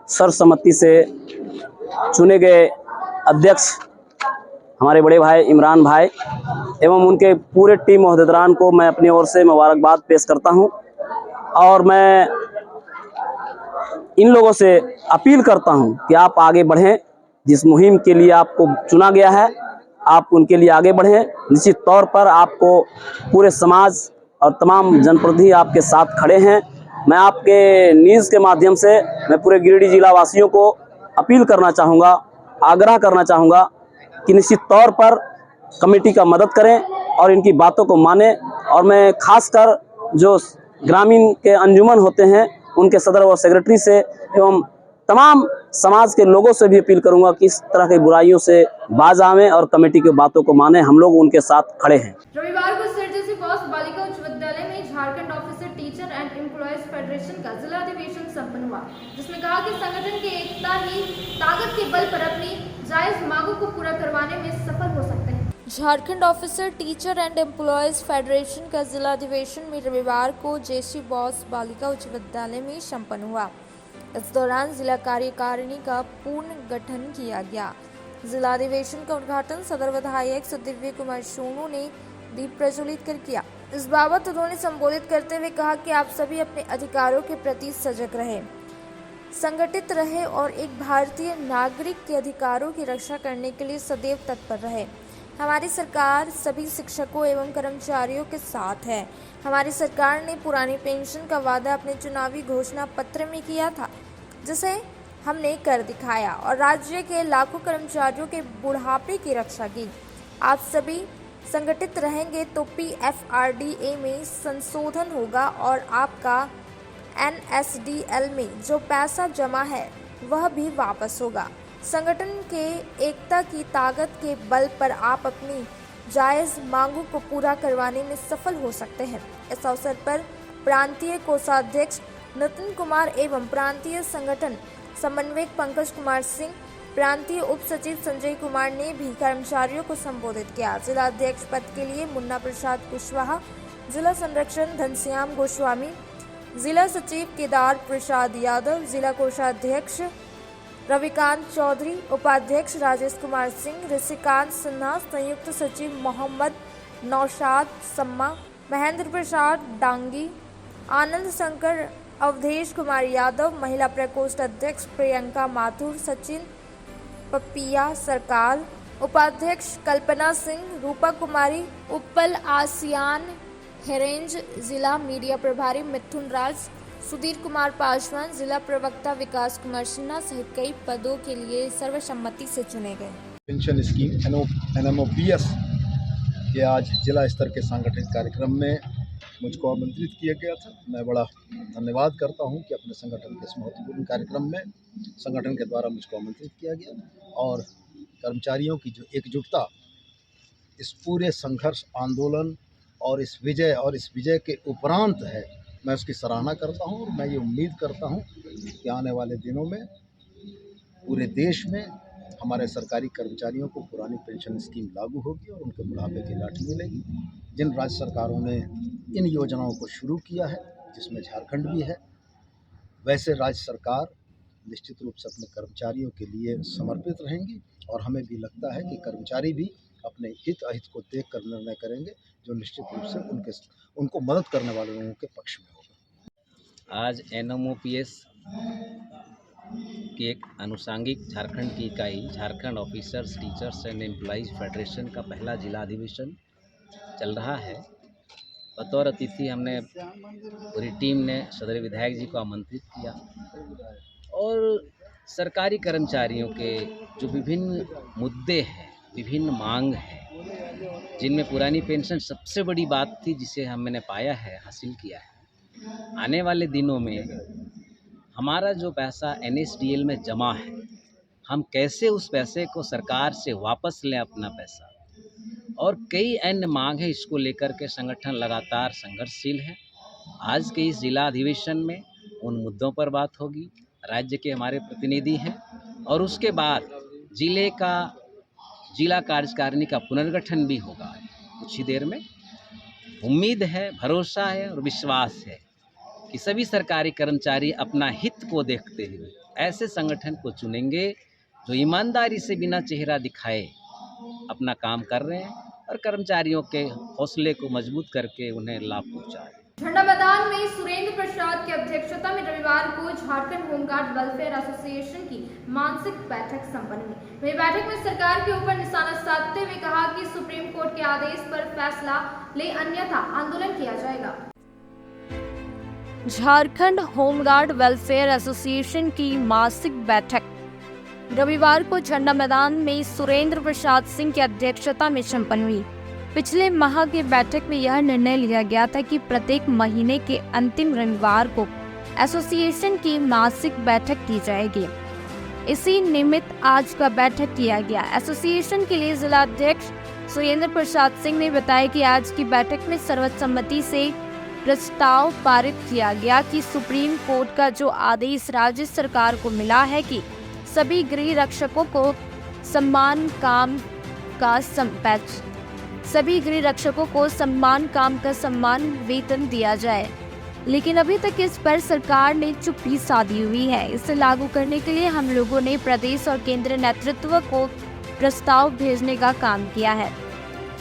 सर्वसम्मति से चुने गए अध्यक्ष हमारे बड़े भाई इमरान भाई एवं उनके पूरे टीम ओहदेदारान को मैं अपनी ओर से मुबारकबाद पेश करता हूं और मैं इन लोगों से अपील करता हूं कि आप आगे बढ़ें। जिस मुहिम के लिए आपको चुना गया है, आप उनके लिए आगे बढ़ें। निश्चित तौर पर आपको पूरे समाज और तमाम जनप्रतिनिधि आपके साथ खड़े हैं। मैं आपके न्यूज़ के माध्यम से मैं पूरे गिरिडीह जिला वासियों को अपील करना चाहूँगा, आग्रह करना चाहूँगा कि निश्चित तौर पर कमेटी का मदद करें और इनकी बातों को मानें। और मैं खासकर जो ग्रामीण के अंजुमन होते हैं, उनके सदर और सेक्रेटरी से एवं तमाम समाज के लोगों से भी अपील करूंगा कि इस तरह की बुराइयों से बाज आवें और कमेटी की बातों को मानें। हम लोग उनके साथ खड़े हैं। रविवार को सिरजेसी फर्स्ट बालिका उच्च विद्यालय में Jharkhand officer teacher and employees federation का जिला अधिवेशन संपन्न हुआ, जिसमें कहा कि संगठन की एकता ही ताकत के बल पर अपनी जायज मांगों को पूरा करवाने में सफल हो सकते हैं। Jharkhand officer teacher and employees federation का जिला अधिवेशन में रविवार को जेसी बॉस बालिका उच्च विद्यालय में संपन्न हुआ। इस दौरान जिला कार्यकारिणी का पूर्ण गठन किया गया। जिला अधिवेशन का उद्घाटन सदर विधायक दिव्य कुमार सोनू ने दीप प्रज्वलित कर किया। इस बाबत उन्होंने संबोधित करते हुए कहा कि आप सभी अपने अधिकारों के प्रति सजग रहे, संगठित रहे और एक भारतीय नागरिक के अधिकारों की रक्षा करने के लिए सदैव तत्पर रहे। हमारी सरकार सभी शिक्षकों एवं कर्मचारियों के साथ है। हमारी सरकार ने पुरानी पेंशन का वादा अपने चुनावी घोषणा पत्र में किया था, जिसे हमने कर दिखाया और राज्य के लाखों कर्मचारियों के बुढ़ापे की रक्षा की। आप सभी संगठित रहेंगे तो PFRDA में संशोधन होगा और आपका NSDL में जो पैसा जमा है वह भी वापस होगा। संगठन के एकता की ताकत के बल पर आप अपनी जायज़ मांगों को पूरा करवाने में सफल हो सकते हैं। इस अवसर पर प्रांतीय कोषाध्यक्ष नितिन कुमार एवं प्रांतीय संगठन समन्वयक पंकज कुमार सिंह, प्रांतीय उप सचिव संजय कुमार ने भी कर्मचारियों को संबोधित किया। जिला अध्यक्ष पद के लिए मुन्ना प्रसाद कुशवाहा, जिला संरक्षण घनश्याम गोस्वामी, जिला सचिव केदार प्रसाद यादव, जिला कोषाध्यक्ष रविकांत चौधरी, उपाध्यक्ष राजेश कुमार सिंह, ऋषिकांत सिन्हा, संयुक्त सचिव मोहम्मद नौशाद सम्मा, महेंद्र प्रसाद डांगी, आनंद शंकर, अवधेश कुमार यादव, महिला प्रकोष्ठ अध्यक्ष प्रियंका माथुर, सचिन पपिया सरकार, उपाध्यक्ष कल्पना सिंह, रूपा कुमारी, उपल आसियान हेरेंज, जिला मीडिया प्रभारी मिथुन राज, सुधीर कुमार पासवान, जिला प्रवक्ता विकास कुमार सिन्हा सहित कई पदों के लिए सर्वसम्मति से चुने गए। पेंशन स्कीम NMOPS के आज जिला स्तर के सांगठनिक कार्यक्रम में मुझको आमंत्रित किया गया था। मैं बड़ा धन्यवाद करता हूं कि अपने संगठन के इस महत्वपूर्ण कार्यक्रम में संगठन के द्वारा मुझको आमंत्रित किया गया और कर्मचारियों की जो एकजुटता इस पूरे संघर्ष आंदोलन और इस विजय के उपरांत है, मैं उसकी सराहना करता हूं और मैं ये उम्मीद करता हूं कि आने वाले दिनों में पूरे देश में हमारे सरकारी कर्मचारियों को पुरानी पेंशन स्कीम लागू होगी और उनके बुढ़ापे की लाठी मिलेगी। जिन राज्य सरकारों ने इन योजनाओं को शुरू किया है, जिसमें झारखंड भी है, वैसे राज्य सरकार निश्चित रूप से अपने कर्मचारियों के लिए समर्पित रहेंगी और हमें भी लगता है कि कर्मचारी भी अपने हित अहित को देख कर निर्णय करेंगे जो निश्चित रूप से उनको मदद करने वाले लोगों के पक्ष में होगा। आज NMOPS की एक आनुषंगिक झारखंड की इकाई Jharkhand officers teachers and employees federation का पहला जिला अधिवेशन चल रहा है। बतौर अतिथि हमने पूरी टीम ने सदर विधायक जी को आमंत्रित किया और सरकारी कर्मचारियों के जो विभिन्न मुद्दे हैं, विभिन्न मांग है, जिनमें पुरानी पेंशन सबसे बड़ी बात थी जिसे हमने पाया है, हासिल किया है। आने वाले दिनों में हमारा जो पैसा NSDL में जमा है, हम कैसे उस पैसे को सरकार से वापस लें अपना पैसा, और कई अन्य मांग है, इसको लेकर के संगठन लगातार संघर्षशील है। आज के इस जिला अधिवेशन में उन मुद्दों पर बात होगी। राज्य के हमारे प्रतिनिधि हैं और उसके बाद जिला कार्यकारिणी का पुनर्गठन भी होगा कुछ ही देर में। उम्मीद है, भरोसा है और विश्वास है कि सभी सरकारी कर्मचारी अपना हित को देखते हुए ऐसे संगठन को चुनेंगे जो ईमानदारी से बिना चेहरा दिखाए अपना काम कर रहे हैं और कर्मचारियों के हौसले को मजबूत करके उन्हें लाभ पहुंचाए। झंडा मैदान में सुरेंद्र प्रसाद की अध्यक्षता में रविवार को झारखंड होमगार्ड वेलफेयर एसोसिएशन की मासिक बैठक संपन्न हुई। वही बैठक में सरकार के ऊपर निशाना साधते हुए कहा कि सुप्रीम कोर्ट के आदेश पर फैसला ले, अन्यथा आंदोलन किया जाएगा। झारखंड होमगार्ड वेलफेयर एसोसिएशन की मासिक बैठक रविवार को झंडा मैदान में सुरेंद्र प्रसाद सिंह की अध्यक्षता में संपन्न हुई। पिछले माह की बैठक में यह निर्णय लिया गया था कि प्रत्येक महीने के अंतिम रविवार को एसोसिएशन की मासिक बैठक की जाएगी। इसी निमित्त आज का बैठक किया गया। एसोसिएशन के लिए जिला अध्यक्ष सुरेंद्र प्रसाद सिंह ने बताया कि आज की बैठक में सर्वसम्मति से प्रस्ताव पारित किया गया कि सुप्रीम कोर्ट का जो आदेश राज्य सरकार को मिला है कि सभी गृह रक्षकों को सम्मान काम का सम्मान वेतन दिया जाए, लेकिन अभी तक इस पर सरकार ने चुप्पी साधी हुई है। इसे लागू करने के लिए हम लोगों ने प्रदेश और केंद्रीय नेतृत्व को प्रस्ताव भेजने का काम किया है।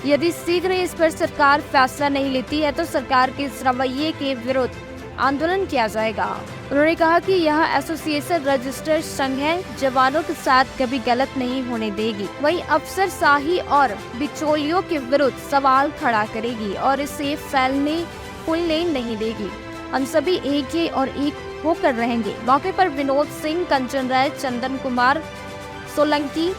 यदि शीघ्र इस पर सरकार फैसला नहीं लेती है तो सरकार के इस रवैये के विरुद्ध आंदोलन किया जाएगा। उन्होंने कहा कि यह एसोसिएशन रजिस्टर्ड संघ है, जवानों के साथ कभी गलत नहीं होने देगी, वही अफसरशाही और बिचौलियों के विरुद्ध सवाल खड़ा करेगी और इसे फूलने नहीं देगी। हम सभी एक है और एक होकर रहेंगे। मौके पर विनोद सिंह, कंचन राय, चंदन कुमार सोलंकी,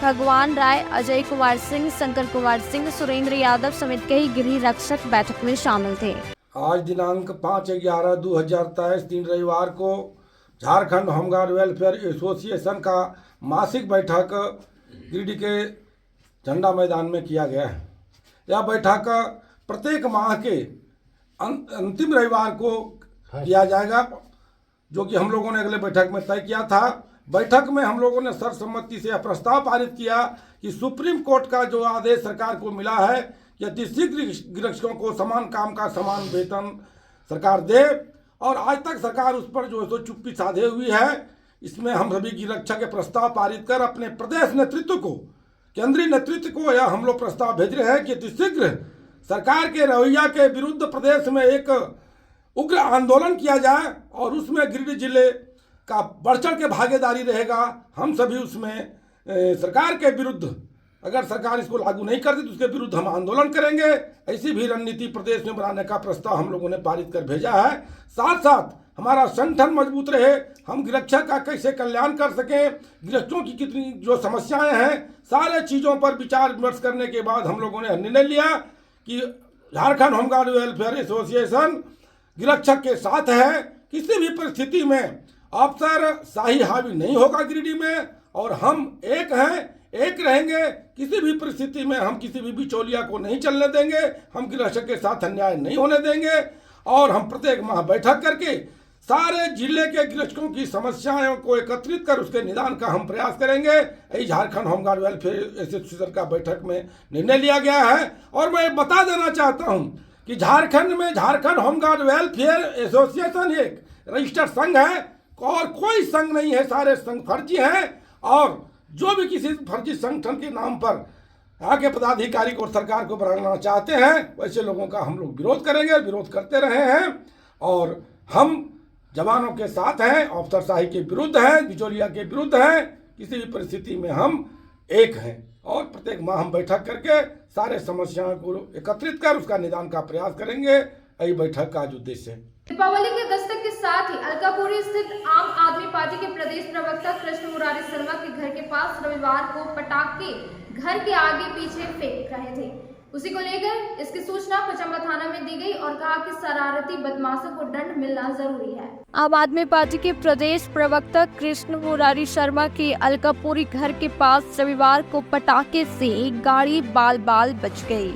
भगवान राय, अजय कुमार सिंह, शंकर कुमार सिंह, सुरेंद्र यादव समेत कई गृह रक्षक बैठक में शामिल थे। आज दिनांक 5/11/2023 दिन रविवार को झारखंड होमगार्ड वेलफेयर एसोसिएशन का मासिक बैठक गिरिडीह के झंडा मैदान में किया गया है। यह बैठक प्रत्येक माह के अंतिम रविवार को किया जाएगा, जो कि हम लोगों ने अगले बैठक में तय किया था। बैठक में हम लोगों ने सर्वसम्मति से यह प्रस्ताव पारित किया कि सुप्रीम कोर्ट का जो आदेश सरकार को मिला है कि अति शीघ्र रक्षकों को समान काम का समान वेतन सरकार दे, और आज तक सरकार उस पर जो है चुप्पी साधे हुई है। इसमें हम सभी की रक्षा के प्रस्ताव पारित कर अपने प्रदेश नेतृत्व को, केंद्रीय नेतृत्व को यह हम लोग प्रस्ताव भेज रहे हैं कि शीघ्र सरकार के रवैया के विरुद्ध प्रदेश में एक उग्र आंदोलन किया जाए और उसमें गिरिडीह जिले का बढ़ चढ़ के भागीदारी रहेगा। हम सभी उसमें सरकार के विरुद्ध, अगर सरकार इसको लागू नहीं करती तो उसके विरुद्ध हम आंदोलन करेंगे। ऐसी भी रणनीति प्रदेश में बनाने का प्रस्ताव हम लोगों ने पारित कर भेजा है। साथ साथ हमारा संगठन मजबूत रहे, हम गिरक्षक का कैसे कल्याण कर सकें, गिरक्षकों की कितनी जो समस्याएं हैं, सारे चीज़ों पर विचार विमर्श करने के बाद हम लोगों ने निर्णय लिया कि झारखंड होमगार्ड वेलफेयर एसोसिएशन गिरक्षक के साथ है। किसी भी परिस्थिति में अफसर शाही हावी नहीं होगा गिरिडीह में, और हम एक हैं, एक रहेंगे। किसी भी परिस्थिति में हम किसी भी बिचौलिया को नहीं चलने देंगे, हम गिरक्षक के साथ अन्याय नहीं होने देंगे, और हम प्रत्येक माह बैठक करके सारे जिले के गिरक्षकों की समस्याओं को एकत्रित कर उसके निदान का हम प्रयास करेंगे। यही झारखंड होमगार्ड वेलफेयर एसोसिएशन का बैठक में निर्णय लिया गया है। और मैं बता देना चाहता हूं कि झारखंड में झारखंड होमगार्ड वेलफेयर एसोसिएशन एक रजिस्टर्ड संघ है और कोई संघ नहीं है, सारे संघ फर्जी हैं। और जो भी किसी फर्जी संगठन के नाम पर आगे पदाधिकारी को और सरकार को बनाना चाहते हैं, वैसे लोगों का हम लोग विरोध करेंगे, विरोध करते रहे हैं। और हम जवानों के साथ हैं, अफसरशाही के विरुद्ध हैं, बिचौलिया के विरुद्ध हैं। किसी भी परिस्थिति में हम एक हैं और प्रत्येक माह हम बैठक करके सारे समस्याओं को एकत्रित कर उसका निदान का प्रयास करेंगे। यही बैठक का आज उद्देश्य है। दीपावली के दस्तक के साथ ही अलकापुरी स्थित आम आदमी पार्टी के प्रदेश प्रवक्ता कृष्ण मुरारी शर्मा के घर के पास रविवार को पटाखे घर के आगे पीछे फेंक रहे थे। उसी को लेकर इसकी सूचना पचम्बा थाना में दी गई और कहा कि शरारती बदमाशों को दंड मिलना जरूरी है। आम आदमी पार्टी के प्रदेश प्रवक्ता कृष्ण मुरारी शर्मा के अलकापुरी घर के पास रविवार को पटाखे से एक गाड़ी बाल बाल बच गई।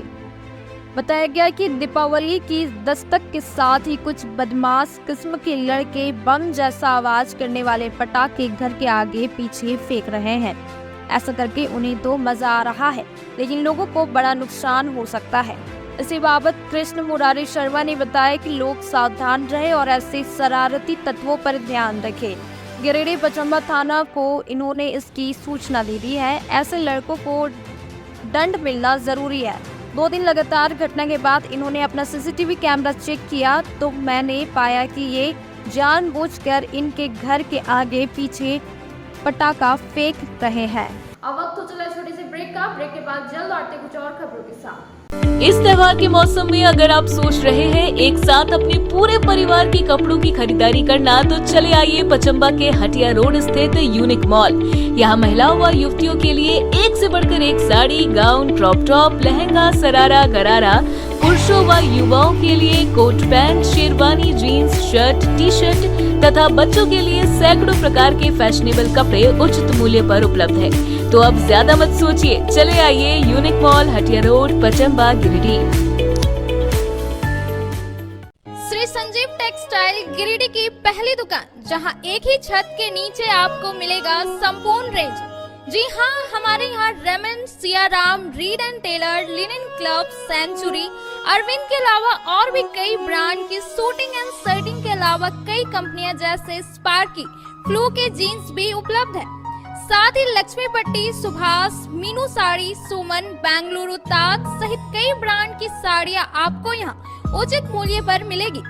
बताया गया कि दीपावली की दस्तक के साथ ही कुछ बदमाश किस्म के लड़के बम जैसा आवाज करने वाले पटाखे घर के आगे पीछे फेंक रहे हैं। ऐसा करके उन्हें तो मजा आ रहा है, लेकिन लोगों को बड़ा नुकसान हो सकता है। इसी बाबत कृष्ण मुरारी शर्मा ने बताया कि लोग सावधान रहे और ऐसे शरारती तत्वों पर ध्यान रखें। गिरिडीह पचम्बा थाना को इन्होंने इसकी सूचना दे दी है। ऐसे लड़कों को दंड मिलना जरूरी है। 2 दिन लगातार घटना के बाद इन्होंने अपना सीसीटीवी कैमरा चेक किया तो मैंने पाया कि ये जानबूझकर इनके घर के आगे पीछे पटाखा फेंक रहे हैं। अब वक्त तो चला छोटे से ब्रेक का। ब्रेक के बाद जल्द लौटते कुछ और खबरों के साथ। इस त्योहार के मौसम में अगर आप सोच रहे हैं एक साथ अपने पूरे परिवार के कपड़ों की खरीदारी करना, तो चले आइए पचम्बा के हटिया रोड स्थित यूनिक मॉल। यहाँ महिलाओं व युवतियों के लिए एक से बढ़कर एक sari, gown, crop top, lehenga, sharara, gharara, पुरुषों व युवाओं के लिए coat pant, sherwani, jeans, shirt, T shirt तथा बच्चों के लिए सैकड़ों प्रकार के फैशनेबल कपड़े उचित मूल्य पर उपलब्ध है। तो अब ज्यादा मत सोचिए, चले आइए unique mall, Hatia road, Pachamba, Giridih. Shri Sanjeev textile Giridih की पहली दुकान, जहां एक ही छत के नीचे आपको मिलेगा संपूर्ण रेंज। जी हाँ, हमारे यहाँ Raymond, Siyaram, Reid and Taylor, Linen Club, Century, Arvind के अलावा और भी कई ब्रांड की सूटिंग एंड शर्टिंग के अलावा कई कंपनियां जैसे स्पार्की, फ्लू के जीन्स भी उपलब्ध है। साथ ही लक्ष्मी पट्टी, सुभाष, मीनू साड़ी, सुमन, बेंगलुरु ताज सहित कई ब्रांड की साड़ियां आपको यहाँ उचित मूल्य पर मिलेगी।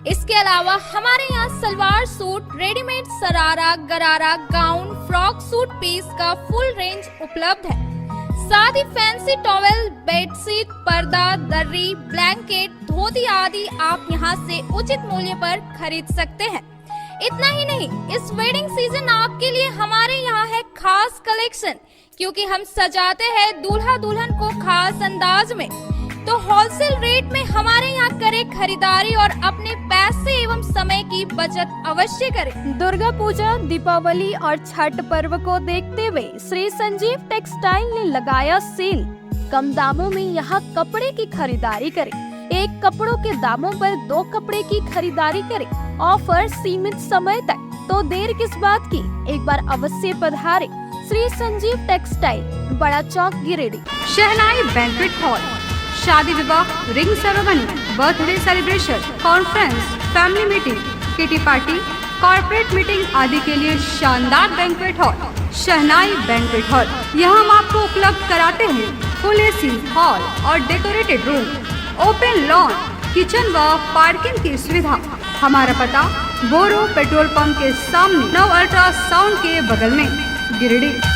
इसके अलावा हमारे यहाँ सलवार सूट, रेडीमेड सरारा, गरारा, गाउन, फ्रॉक सूट पीस का फुल रेंज उपलब्ध है। साथ ही फैंसी टॉवेल, बेडशीट, पर्दा, दर्री, ब्लैंकेट, धोती आदि आप यहाँ से उचित मूल्य पर खरीद सकते हैं। इतना ही नहीं, इस वेडिंग सीजन आपके लिए हमारे यहाँ है खास कलेक्शन, क्योंकि हम सजाते हैं दूल्हा दुल्हन को खास अंदाज में। तो होलसेल रेट में हमारे यहाँ करें खरीदारी और अपने पैसे एवं समय की बचत अवश्य करें। दुर्गा पूजा, दीपावली और छठ पर्व को देखते हुए श्री संजीव टेक्सटाइल ने लगाया सेल। कम दामों में यहाँ कपड़े की खरीदारी करें। एक कपड़ों के दामों पर 2 कपड़े की खरीदारी करें। ऑफर सीमित समय तक, तो देर किस बात की, एक बार अवश्य पधारें। श्री संजीव टेक्सटाइल, बड़ा चौक, गिरिडीह। शहनाई बैंक्वेट हॉल, शादी विवाह, ring ceremony, birthday celebration, conference, family meeting, kitty party, corporate meeting आदि के लिए शानदार बैंक्वेट हॉल शहनाई बैंक्वेट हॉल। यहाँ हम आपको उपलब्ध कराते हैं फुल एसी हॉल और decorated room, open lawn, kitchen व पार्किंग की सुविधा। हमारा पता बोरो पेट्रोल पंप के सामने, नव अल्ट्रासाउंड के बगल में, गिरिडीह।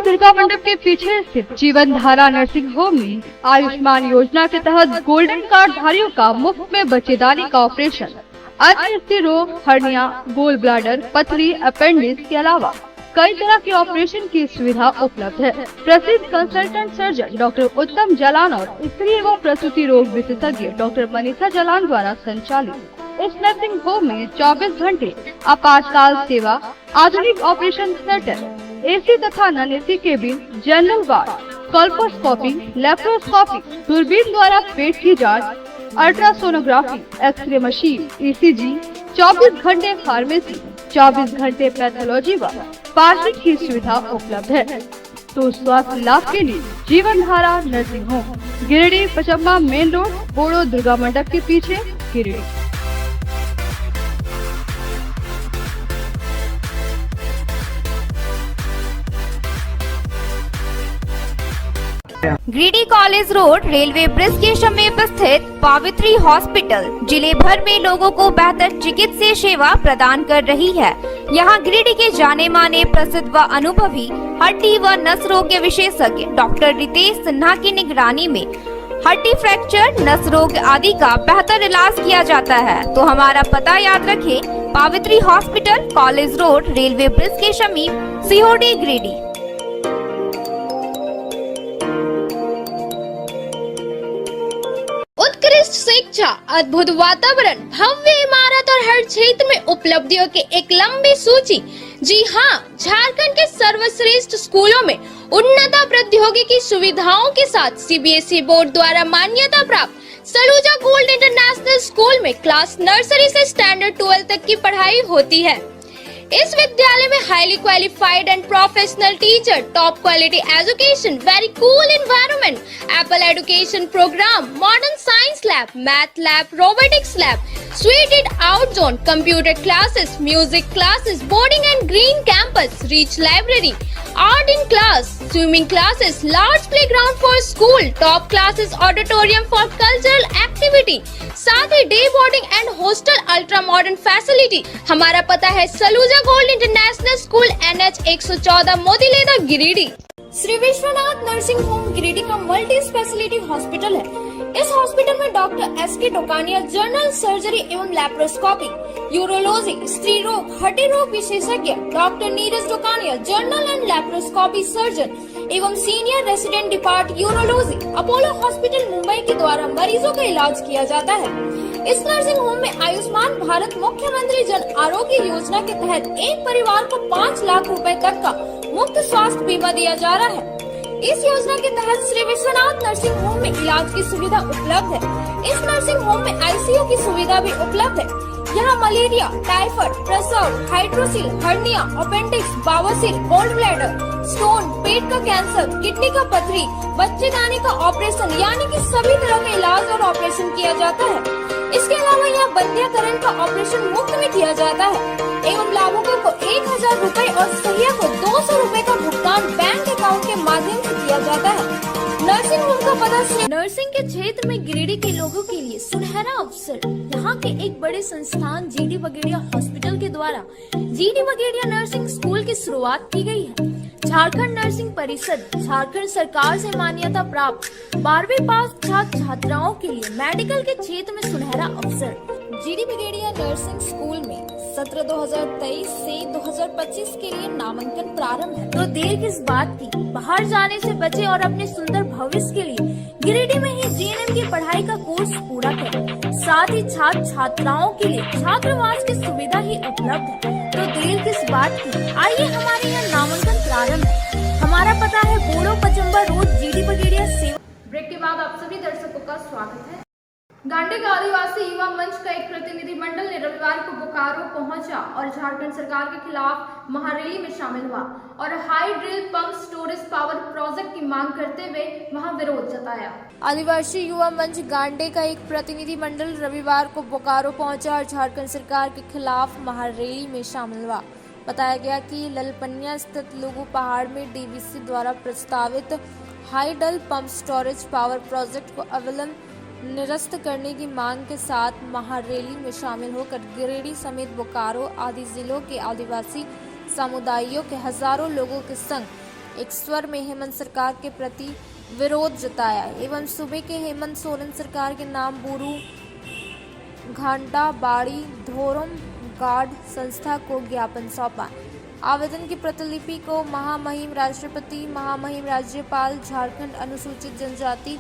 दुर्गा मंडप के पीछे स्थित जीवन धारा नर्सिंग होम में आयुष्मान योजना के तहत गोल्डन कार्ड धारियों का मुफ्त में बच्चेदानी का ऑपरेशन, अन्य स्त्री रोग, हर्निया, गोल ब्लैडर, पथरी, अपेंडिक्स के अलावा कई तरह के ऑपरेशन की सुविधा उपलब्ध है। प्रसिद्ध कंसल्टेंट सर्जन डॉक्टर उत्तम जलान और स्त्री एवं प्रसूति रोग विशेषज्ञ डॉक्टर मनीषा जलान द्वारा संचालित इस नर्सिंग होम में 24 घंटे आपातकाल सेवा, आधुनिक ऑपरेशन थिएटर, एसी तथा non AC cabin, general ward, colposcopy, laparoscopy, दूरबीन द्वारा पेट की जांच, अल्ट्रासोनोग्राफी, एक्सरे मशीन, ईसीजी, 24 घंटे फार्मेसी, 24 घंटे पैथोलॉजी व पार्किंग की सुविधा उपलब्ध है। तो स्वास्थ्य लाभ के लिए Jeevan Dhara nursing home, Giridih, Pachamba main road, Boro Durga मंडप के पीछे, Giridih. Giridih college road railway bridge के समीप स्थित पावित्री हॉस्पिटल जिले भर में लोगों को बेहतर चिकित्सीय सेवा प्रदान कर रही है। यहाँ गिरिडीह के जाने माने, प्रसिद्ध व अनुभवी हड्डी व नस रोग के विशेषज्ञ डॉक्टर रितेश सिन्हा की निगरानी में हड्डी फ्रैक्चर, नस रोग आदि का बेहतर इलाज किया जाता है। तो हमारा पता याद रखें, Pavitri hospital, college road, railway bridge के समीप, सीहोडी, गिरिडीह। उत्कृष्ट शिक्षा, अद्भुत वातावरण, भव्य इमारत और हर क्षेत्र में उपलब्धियों की एक लंबी सूची। जी हाँ, झारखंड के सर्वश्रेष्ठ स्कूलों में उन्नत प्रौद्योगिकी सुविधाओं के साथ सीबीएसई बोर्ड द्वारा मान्यता प्राप्त सलूजा गोल्ड इंटरनेशनल स्कूल में क्लास नर्सरी से स्टैंडर्ड 12 तक की पढ़ाई होती है। इस विद्यालय में highly qualified and professional teacher, top quality education, very cool environment, Apple education program, modern science lab, math lab, robotics lab, suited out zone, computer classes, music classes, boarding and green campus, rich library, art in class, swimming classes, large playground for school, top classes, auditorium for cultural activity, साथ ही day boarding and hostel, ultra modern facility. हमारा पता है Saluja gold international school, NH 114, Motileda, Giridih. Shri Vishwanath nursing home Giridih का मल्टी स्पेशलिटी हॉस्पिटल है। इस हॉस्पिटल में doctor S K Tokania general surgery एवं लैप्रोस्कोपी, यूरोलॉजी, स्त्री रोग, हड्डी रोग विशेषज्ञ, doctor Neeraj Tokania general and laparoscopy surgeon एवं senior resident depart urology, Apollo hospital Mumbai के द्वारा मरीजों का इलाज किया जाता है। इस नर्सिंग होम में आयुष्मान भारत मुख्यमंत्री जन आरोग्य योजना के तहत एक परिवार को 5 लाख रुपए तक का मुफ्त स्वास्थ्य बीमा दिया जा रहा है। इस योजना के तहत श्री विश्वनाथ नर्सिंग होम में इलाज की सुविधा उपलब्ध है। इस नर्सिंग होम में आईसीयू की सुविधा भी उपलब्ध है। यहाँ मलेरिया, टाइफाइड, प्रसव, हाइड्रोसिल, हर्निया, अपेंडिक्स, बवासीर, गोल्ड ब्लैडर, स्टोन, पेट का कैंसर, किडनी का पथरी, बच्चेदानी का ऑपरेशन यानी कि सभी तरह के इलाज और ऑपरेशन किया जाता है। इसके अलावा यहाँ बंध्याकरण का ऑपरेशन मुफ्त में किया जाता है एवं लाभुकों को 1000 रुपए और सहिया को 200 रुपए का भुगतान बैंक अकाउंट के माध्यम से किया जाता है। नर्सिंग होम का पता नर्सिंग के क्षेत्र में गिरिडीह के लोगों के लिए सुनहरा अवसर। यहाँ के एक बड़े संस्थान जीडी बगेड़िया हॉस्पिटल के द्वारा जीडी बगेड़िया नर्सिंग स्कूल की शुरुआत की गई है। झारखंड नर्सिंग परिषद झारखंड सरकार से मान्यता प्राप्त 12वीं पास छात्र छात्राओं के लिए मेडिकल के क्षेत्र में सुनहरा अवसर। जीडी बगेड़िया नर्सिंग स्कूल में सत्र 2023 से 2025 के लिए नामांकन प्रारंभ है। तो देर किस बात की, बाहर जाने से बचे और अपने सुंदर भविष्य के लिए गिरिडीह में ही जीएनएम की पढ़ाई का कोर्स पूरा करें। साथ ही छात्र छात्राओं के लिए छात्रावास की सुविधा ही उपलब्ध है। तो देर किस बात की, आइए हमारे यहाँ नामांकन आरंभ। हमारा पता है बोड़ो पचम्बा रोड, जीडी बगेड़िया सेवा। ब्रेक के बाद आप सभी दर्शकों का स्वागत है। गांडे का आदिवासी युवा मंच का एक प्रतिनिधिमंडल ने रविवार को बोकारो पहुंचा और झारखंड सरकार के खिलाफ महारैली में शामिल हुआ और high drill pump storage power project की मांग करते हुए वहां विरोध जताया। आदिवासी युवा मंच गांडे का एक प्रतिनिधिमंडल रविवार को बोकारो पहुंचा और झारखंड सरकार के खिलाफ महारैली में शामिल हुआ। बताया गया कि ललपनिया स्थित लुगु पहाड़ में डीवीसी द्वारा प्रस्तावित high drill pump storage power project को अविलंब निरस्त करने की मांग के साथ महारैली में शामिल होकर गिरिडीह समेत बोकारो आदि जिलों के आदिवासी समुदायों के हजारों लोगों के संग एक स्वर में हेमंत सरकार के प्रति विरोध जताया एवं सूबे के हेमंत सोरेन सरकार के नाम बुरू घाटा बाड़ी धोरम गार्ड संस्था को ज्ञापन सौंपा। आवेदन की प्रतिलिपि को महामहिम राष्ट्रपति, महामहिम राज्यपाल, झारखंड अनुसूचित जनजाति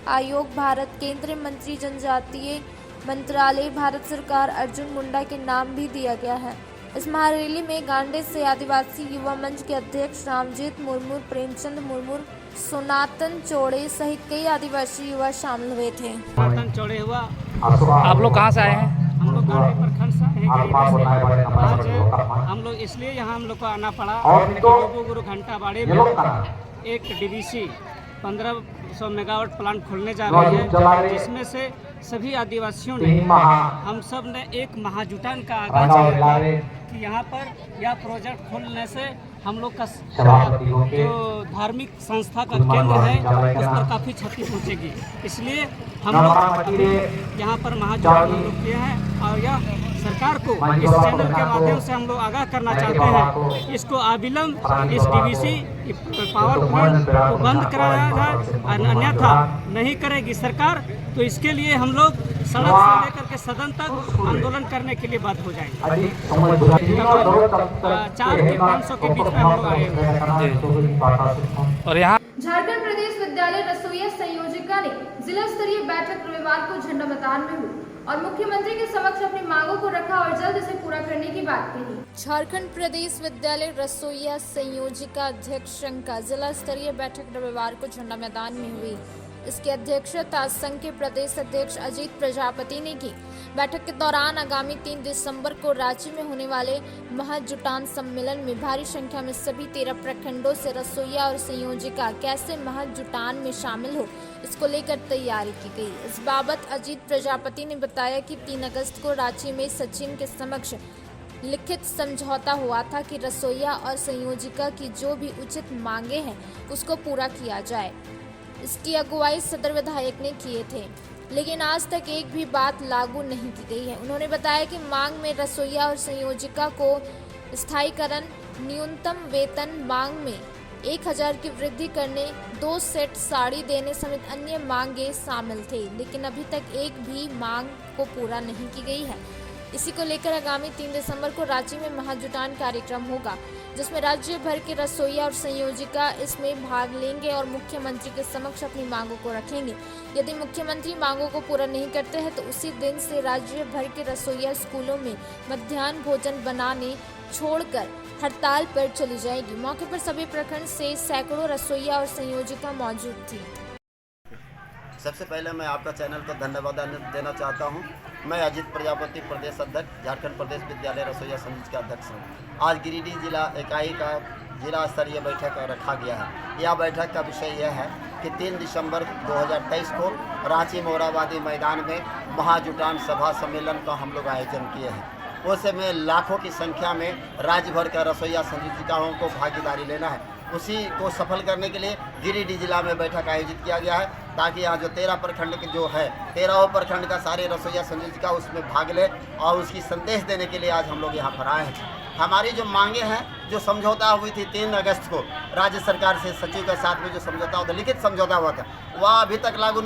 आयोग, भारत केंद्रीय मंत्री जनजातीय मंत्रालय, भारत सरकार अर्जुन मुंडा के नाम भी दिया गया है। इस महारैली में गांडे से आदिवासी युवा मंच के अध्यक्ष रामजीत मुर्मू, प्रेमचंद मुर्मू, सोनातन चौड़े सहित कई आदिवासी युवा शामिल हुए थे। चौड़े हुआ। आप लोग कहाँ से आए हैं? हम लोग गांडे प्रखंड से आज हम लोग इसलिए यहाँ हम लोग को आना पड़ा गुरु घंटा बाड़े में एक डीवीसी 1500 मेगावाट प्लांट खोलने जा रही है, जिसमें से सभी आदिवासियों ने हम सब ने एक महाजुटान का आगाज किया कि यहाँ पर यह प्रोजेक्ट खोलने से हम लोग का जो धार्मिक संस्था का केंद्र है उस पर काफ़ी क्षति पहुँचेगी। इसलिए हम लोग यहाँ पर महाजुटान हम लोग किए हैं और यह सरकार को इस चैनल के माध्यम से हम लोग आगाह करना चाहते हैं, इसको अविलंब इस डीवीसी पावर प्लांट को बंद कराया जाए, अन्यथा नहीं करेगी सरकार तो इसके लिए हम लोग सड़क से लेकर के सदन तक आंदोलन करने के लिए बाध्य हो जाएंगे। 4 से 500 के बीच में हम लोग आए हैं। और यहाँ झारखंड प्रदेश विद्यालय रसोईया संयोजिका ने जिला स्तरीय बैठक रविवार को झंडा मैदान में हुई और मुख्यमंत्री के समक्ष अपनी मांगों को रखा और जल्द इसे पूरा करने की बात कही। झारखंड प्रदेश विद्यालय रसोईया संयोजिका अध्यक्ष का जिला स्तरीय बैठक रविवार को झंडा मैदान में हुई। इसकी अध्यक्षता संघ के प्रदेश अध्यक्ष अजीत प्रजापति ने की। बैठक के दौरान आगामी 3 दिसंबर को रांची में होने वाले महाजुटान सम्मेलन में भारी संख्या में सभी 13 प्रखंडों से रसोईया और संयोजिका कैसे महाजुटान में शामिल हो, इसको लेकर तैयारी की गई। इस बाबत अजीत प्रजापति ने बताया कि 3 अगस्त को रांची में सचिन के समक्ष लिखित समझौता हुआ था कि रसोईया और संयोजिका की जो भी उचित मांगे हैं उसको पूरा किया जाए। इसकी अगुवाई सदर विधायक ने किए थे, लेकिन आज तक एक भी बात लागू नहीं की गई है। उन्होंने बताया कि मांग में रसोईया और संयोजिका को स्थायीकरण, न्यूनतम वेतन मांग में 1000 की वृद्धि करने, 2 सेट साड़ी देने समेत अन्य मांगे शामिल थे, लेकिन अभी तक एक भी मांग को पूरा नहीं की गई है। इसी को लेकर आगामी 3 दिसंबर को रांची में महाजुटान कार्यक्रम होगा, जिसमें राज्य भर के रसोईया और संयोजिका इसमें भाग लेंगे और मुख्यमंत्री के समक्ष अपनी मांगों को रखेंगे। यदि मुख्यमंत्री मांगों को पूरा नहीं करते हैं तो उसी दिन से राज्य भर के रसोईया स्कूलों में मध्याह्न भोजन बनाने छोड़कर हड़ताल पर चली जाएगी। मौके पर सभी प्रखंड से सैकड़ों रसोईया और संयोजिका मौजूद थी। सबसे पहले मैं आपका चैनल को धन्यवाद देना चाहता हूं। मैं अजीत प्रजापति, प्रदेश अध्यक्ष, झारखंड प्रदेश विद्यालय रसोईया संघ का अध्यक्ष हूं। आज गिरिडीह जिला इकाई का जिला स्तरीय बैठक रखा गया है। यह बैठक का विषय यह है कि 3 दिसंबर 2023 को रांची मोराबादी मैदान में महाजुटान सभा सम्मेलन का हम लोग आयोजन किए हैं। उस में लाखों की संख्या में राज्य भर का रसोईया संयोजिकाओं को भागीदारी लेना है। उसी को सफल करने के लिए गिरिडीह जिला में बैठक आयोजित किया गया है, ताकि यहाँ जो 13 प्रखंड के जो है 13 प्रखंड का सारे रसोईया संयोजिका उसमें भाग ले और उसकी संदेश देने के लिए आज हम लोग यहाँ पर आए हैं। हमारी जो मांगे हैं, जो समझौता हुई थी 3 अगस्त को राज्य सरकार से सचिव के साथ में जो समझौता हुआ था, लिखित समझौता हुआ था, वह अभी तक लागू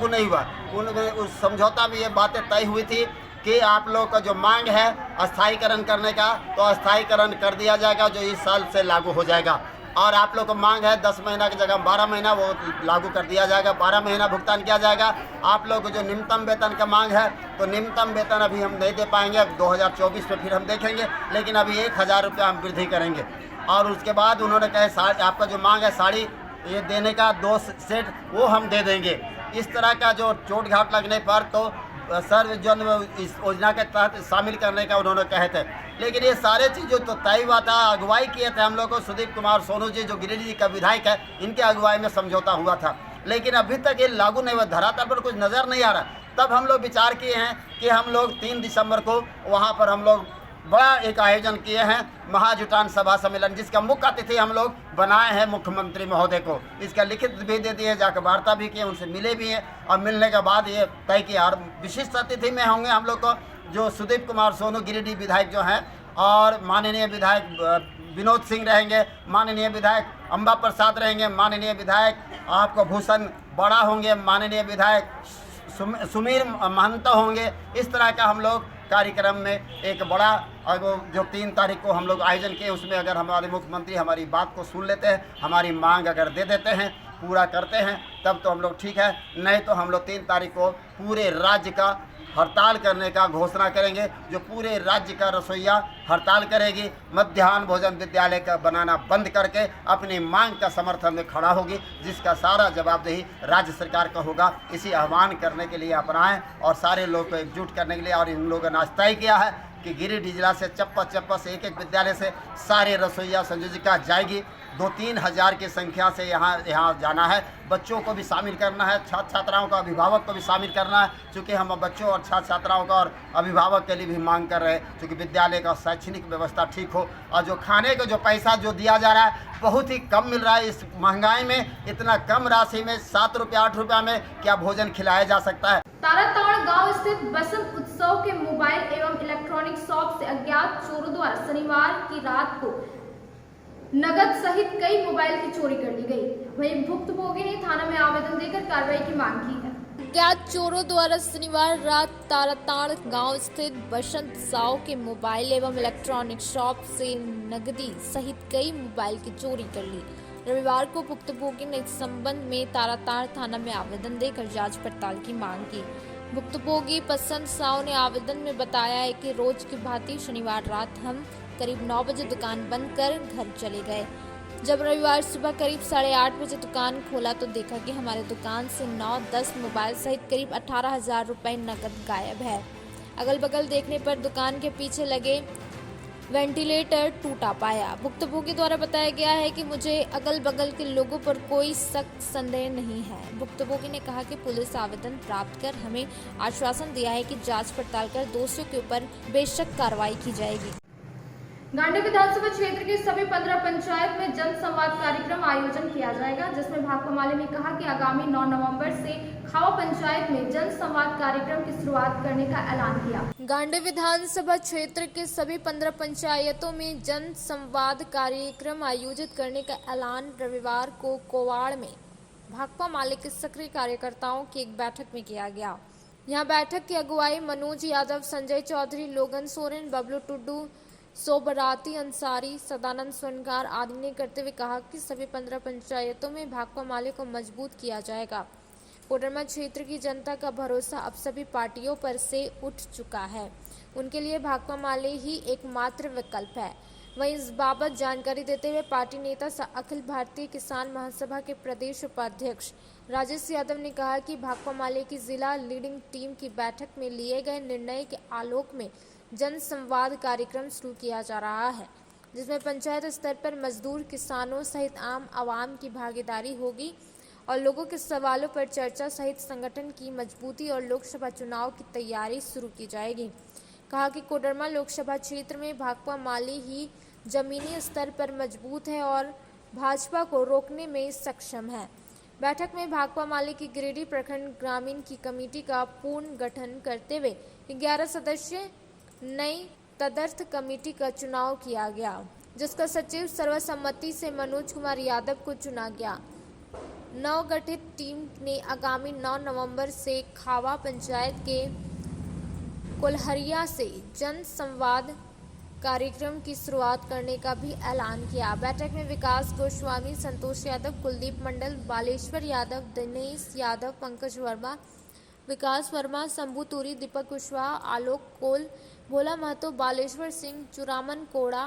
नहीं हुआ। उनमें उस समझौता में ये बातें तय हुई थी कि आप लोग का जो मांग है अस्थायीकरण करने का, तो अस्थायीकरण कर दिया जाएगा, जो इस साल से लागू हो जाएगा। और आप लोग को मांग है 10 महीना की जगह 12 महीना वो लागू कर दिया जाएगा, 12 महीना भुगतान किया जाएगा। आप लोग को जो न्यूनतम वेतन का मांग है, तो न्यूनतम वेतन अभी हम नहीं दे पाएंगे, 2024 में फिर हम देखेंगे, लेकिन अभी 1000 रुपया हम वृद्धि करेंगे। और उसके बाद उन्होंने कहे आपका जो मांग है साड़ी ये देने का 2 सेट वो हम दे देंगे। इस तरह का जो चोट घाट लगने पर तो सर्वजन इस योजना के तहत शामिल करने का उन्होंने कहे थे, लेकिन ये सारे चीज़ों तो तय हुआ था, अगुवाई किए थे हम लोग को सुदीप कुमार सोनू जी जो गिरिडीह जी का विधायक है, इनके अगुवाई में समझौता हुआ था, लेकिन अभी तक ये लागू नहीं हुआ, धरातल पर कुछ नज़र नहीं आ रहा। तब हम लोग विचार किए हैं कि हम लोग 3 दिसंबर को वहाँ पर हम लोग बड़ा एक आयोजन किए हैं, महाजुटान सभा सम्मेलन, जिसका मुख्य अतिथि हम लोग बनाए हैं मुख्यमंत्री महोदय को। इसका लिखित भी दे दिए, जाकर वार्ता भी किए, उनसे मिले भी हैं और मिलने के बाद ये तय किया। और विशिष्ट अतिथि में होंगे हम लोग को जो सुदीप कुमार सोनू गिरिडीह विधायक जो हैं, और माननीय विधायक विनोद सिंह रहेंगे, माननीय विधायक अम्बा प्रसाद रहेंगे, माननीय विधायक आपको भूषण बड़ा होंगे, माननीय विधायक सुमीर महंत होंगे। इस तरह का हम लोग कार्यक्रम में एक बड़ा जो 3 तारीख को हम लोग आयोजन किए, उसमें अगर हमारे मुख्यमंत्री हमारी बात को सुन लेते हैं, हमारी मांग अगर दे देते हैं, पूरा करते हैं, तब तो हम लोग ठीक है, नहीं तो हम लोग 3 तारीख को पूरे राज्य का हड़ताल करने का घोषणा करेंगे, जो पूरे राज्य का रसोइया हड़ताल करेगी, मध्याह्न भोजन विद्यालय का बनाना बंद करके अपनी मांग का समर्थन में खड़ा होगी, जिसका सारा जवाबदेही राज्य सरकार का होगा। इसी आह्वान करने के लिए अपनाएं और सारे लोग को एकजुट करने के लिए, और इन लोगों ने आज तय किया है कि गिरिडीह जिला से चप्पा से एक विद्यालय से सारे रसोइया संयोजिका जाएगी। 2-3 हज़ार की संख्या से यहाँ जाना है, बच्चों को भी शामिल करना है, छात्र छात्राओं का अभिभावक को भी शामिल करना है, क्योंकि हम बच्चों और छात्र छात्राओं का और अभिभावक के लिए भी मांग कर रहे हैं, क्योंकि विद्यालय का शैक्षणिक व्यवस्था ठीक हो। और जो खाने का जो पैसा जो दिया जा रहा है बहुत ही कम मिल रहा है, इस महंगाई में इतना कम राशि में 7 रुपये 8 रुपये में क्या भोजन खिलाया जा सकता है। ताराताड़ गांव स्थित बसंत उत्सव के मोबाइल एवं इलेक्ट्रॉनिक शॉप से अज्ञात चोरों द्वारा शनिवार की रात को नगद सहित कई मोबाइल की चोरी कर ली गई। वहीं भुक्तभोगी ने थाना में आवेदन देकर कार्रवाई की मांग की है। अज्ञात चोरों द्वारा शनिवार रात ताराताड़ गांव स्थित बसंत साव के मोबाइल एवं इलेक्ट्रॉनिक शॉप से नगदी सहित कई मोबाइल की चोरी कर ली। रविवार को भुक्तभोगी ने इस संबंध में ताराताड़ थाना में आवेदन देकर जांच पड़ताल की मांग की। भुक्तभोगी बसंत साव ने आवेदन में बताया है कि रोज की भांति शनिवार रात हम करीब 9 बजे दुकान बंद कर घर चले गए। जब रविवार सुबह करीब 8:30 बजे दुकान खोला तो देखा कि हमारे दुकान से 9-10 मोबाइल सहित करीब 18,000 रुपये नकद गायब है। अगल बगल देखने पर दुकान के पीछे लगे वेंटिलेटर टूटा पाया। भुक्तभोगी द्वारा बताया गया है कि मुझे अगल बगल के लोगों पर कोई सख्त संदेह नहीं है। भुक्तभोगी ने कहा कि पुलिस आवेदन प्राप्त कर हमें आश्वासन दिया है कि जांच पड़ताल कर दोषियों के ऊपर बेशक कार्रवाई की जाएगी। गांडी विधानसभा क्षेत्र के सभी 15 पंचायत में जन संवाद कार्यक्रम आयोजन किया जाएगा, जिसमें भाकपा माले ने कहा कि आगामी 9 नवंबर से खावा पंचायत में जन संवाद कार्यक्रम की शुरुआत करने का ऐलान किया। गांडी विधानसभा क्षेत्र के सभी 15 पंचायतों में जन संवाद कार्यक्रम आयोजित करने का ऐलान रविवार को कोवाड़ में भाकपा माले के सक्रिय कार्यकर्ताओं की एक बैठक में किया गया। यहाँ बैठक की अगुवाई मनोज यादव, संजय चौधरी, लोगन सोरेन, बबलू टुड्डू, सोबराती अंसारी, सदानंद सोनकार आदि ने करते हुए कहा कि सभी 15 पंचायतों में भाकपा माले को मजबूत किया जाएगा। कोडरमा क्षेत्र की जनता का भरोसा अब सभी पार्टियों पर से उठ चुका है, उनके लिए भाकपा माले ही एकमात्र विकल्प है। वहीं इस बाबत जानकारी देते हुए पार्टी नेता अखिल भारतीय किसान महासभा के प्रदेश उपाध्यक्ष राजेश यादव ने कहा कि भाकपा माले की जिला लीडिंग टीम की बैठक में लिए गए निर्णय के आलोक में जन संवाद कार्यक्रम शुरू किया जा रहा है, जिसमें पंचायत स्तर पर मजदूर, किसानों सहित आम आवाम की भागीदारी होगी और लोगों के सवालों पर चर्चा सहित संगठन की मजबूती और लोकसभा चुनाव की तैयारी शुरू की जाएगी। कहा कि कोडरमा लोकसभा क्षेत्र में भाकपा माले ही जमीनी स्तर पर मजबूत है और भाजपा को रोकने में सक्षम है। बैठक में भाकपा माले की गिरिडीह प्रखंड ग्रामीण की कमेटी का पूर्ण गठन करते हुए 11 सदस्य नई तदर्थ कमेटी का चुनाव किया गया, जिसका सचिव सर्वसम्मति से मनोज कुमार यादव को चुना गया। नवगठित टीम ने आगामी 9 नवंबर से खावा पंचायत के कोल्हरिया से जन संवाद कार्यक्रम की शुरुआत करने का भी ऐलान किया। बैठक में विकास गोस्वामी, संतोष यादव, कुलदीप मंडल, बालेश्वर यादव, दिनेश यादव, पंकज वर्मा, विकास वर्मा, शंभू तुरी, दीपक कुशवाहा, आलोक कोल, भोला महतो, बालेश्वर सिंह, चुरामन कोड़ा,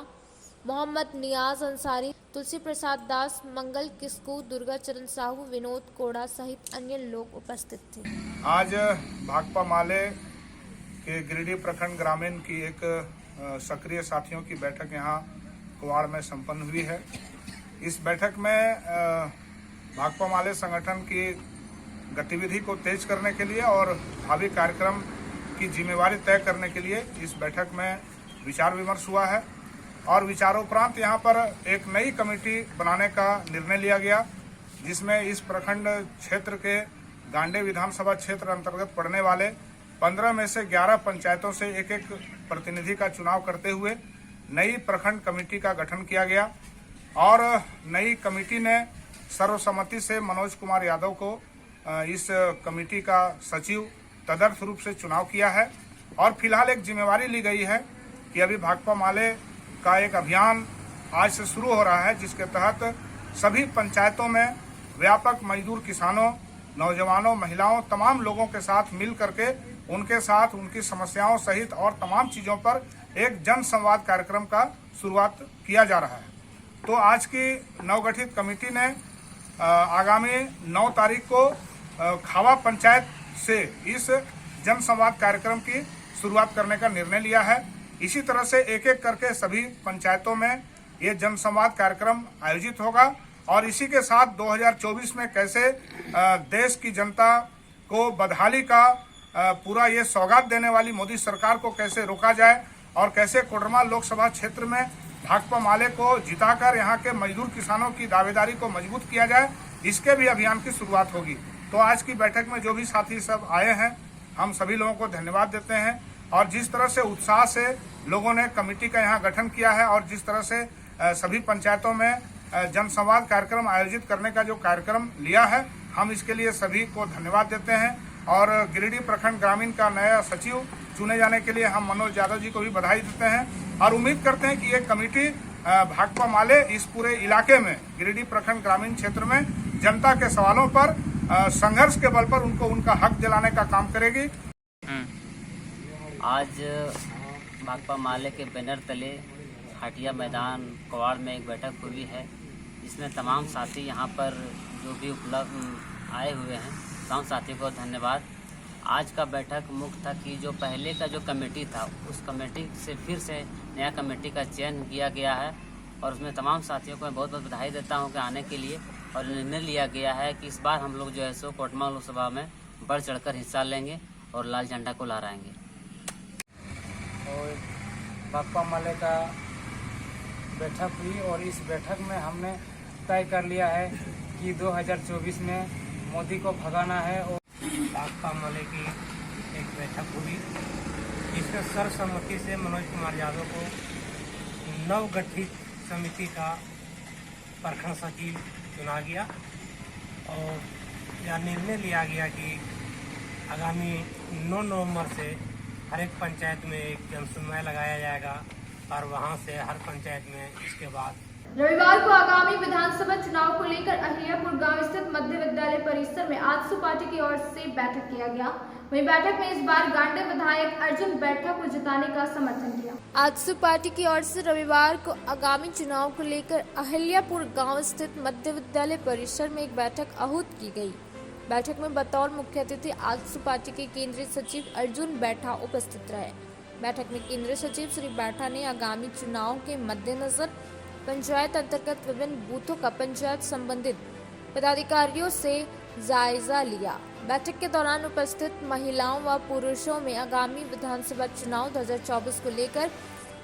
मोहम्मद नियाज अंसारी, तुलसी प्रसाद दास, मंगल किस्कू, दुर्गा चरण साहू, विनोद कोड़ा सहित अन्य लोग उपस्थित थे। आज भाकपा माले के गिरिडीह प्रखंड ग्रामीण की एक सक्रिय साथियों की बैठक यहाँ कुवाड़ में संपन्न हुई है। इस बैठक में भाकपा माले संगठन की गतिविधि को तेज करने के लिए और भावी कार्यक्रम की जिम्मेवारी तय करने के लिए इस बैठक में विचार विमर्श हुआ है और विचारोपरांत यहाँ पर एक नई कमेटी बनाने का निर्णय लिया गया, जिसमें इस प्रखंड क्षेत्र के गांडे विधानसभा क्षेत्र अंतर्गत पड़ने वाले 15 में से 11 पंचायतों से एक एक प्रतिनिधि का चुनाव करते हुए नई प्रखंड कमेटी का गठन किया गया और नई कमेटी ने सर्वसम्मति से मनोज कुमार यादव को इस कमेटी का सचिव तदर्थ रूप से चुनाव किया है। और फिलहाल एक जिम्मेवारी ली गई है कि अभी भाकपा माले का एक अभियान आज से शुरू हो रहा है, जिसके तहत सभी पंचायतों में व्यापक मजदूर किसानों, नौजवानों, महिलाओं, तमाम लोगों के साथ मिल करके उनके साथ उनकी समस्याओं सहित और तमाम चीज़ों पर एक जन संवाद कार्यक्रम का शुरुआत किया जा रहा है। तो आज की नवगठित कमेटी ने आगामी 9 तारीख को खावा पंचायत से इस जन संवाद कार्यक्रम की शुरुआत करने का निर्णय लिया है। इसी तरह से एक एक करके सभी पंचायतों में ये जन संवाद कार्यक्रम आयोजित होगा और इसी के साथ 2024 में कैसे देश की जनता को बदहाली का पूरा ये सौगात देने वाली मोदी सरकार को कैसे रोका जाए और कैसे कोडरमा लोकसभा क्षेत्र में भाकपा माले को जिताकर यहाँ के मजदूर किसानों की दावेदारी को मजबूत किया जाए, इसके भी अभियान की शुरुआत होगी। तो आज की बैठक में जो भी साथी सब आए हैं, हम सभी लोगों को धन्यवाद देते हैं और जिस तरह से उत्साह से लोगों ने कमेटी का यहाँ गठन किया है और जिस तरह से सभी पंचायतों में जनसंवाद कार्यक्रम आयोजित करने का जो कार्यक्रम लिया है, हम इसके लिए सभी को धन्यवाद देते हैं और गिरिडीह प्रखंड ग्रामीण का नया सचिव चुने जाने के लिए हम मनोज यादव जी को भी बधाई देते हैं और उम्मीद करते हैं कि ये कमेटी भाकपा माले इस पूरे इलाके में गिरिडीह प्रखंड ग्रामीण क्षेत्र में जनता के सवालों पर संघर्ष के बल पर उनको उनका हक दिलाने का काम करेगी। आज भाकपा माले के बैनर तले हटिया मैदान कुवाड़ में एक बैठक हुई है, जिसमें तमाम साथी यहाँ पर जो भी उपलब्ध आए हुए हैं, तमाम साथियों को धन्यवाद। आज का बैठक मुख्य था कि जो पहले का जो कमेटी था, उस कमेटी से फिर से नया कमेटी का चयन किया गया है और उसमें तमाम साथियों को मैं बहुत बहुत बधाई देता हूँ कि आने के लिए। और निर्णय लिया गया है कि इस बार हम लोग जो है सो कोडरमा लोकसभा में बढ़ चढ़कर हिस्सा लेंगे और लाल झंडा को लहराएंगे। और भाकपा माले का बैठक हुई और इस बैठक में हमने तय कर लिया है कि 2024 में मोदी को भगाना है। और भाकपा माले की एक बैठक हुई, जिसमें सर्वसम्मति से मनोज कुमार यादव को नवगठित समिति का प्रखंड सचिव चुना गया और यह निर्णय लिया गया कि आगामी 9 नवंबर से हर एक पंचायत में एक जनसुनवाई लगाया जाएगा और वहां से हर पंचायत में इसके बाद रविवार को आगामी विधानसभा चुनाव को लेकर अहिल्यापुर गांव स्थित मध्य विद्यालय परिसर में आजसू पार्टी की ओर से बैठक किया गया। वहीं बैठक में इस बार गांडे विधायक अर्जुन बैठा को जिताने का समर्थन किया। आजसू पार्टी की ओर से रविवार को आगामी चुनाव को लेकर अहिल्यापुर गांव स्थित मध्य विद्यालय परिसर में एक बैठक आहूत की गई। बैठक में बतौर मुख्य अतिथि आजसू पार्टी के केंद्रीय सचिव अर्जुन बैठा उपस्थित रहे। बैठक में केंद्रीय सचिव श्री बैठा ने आगामी चुनाव के मद्देनजर पंचायत अंतर्गत विभिन्न बूथों का पंचायत संबंधित पदाधिकारियों से जायजा लिया। बैठक के दौरान उपस्थित महिलाओं व पुरुषों में आगामी विधानसभा चुनाव 2024 को लेकर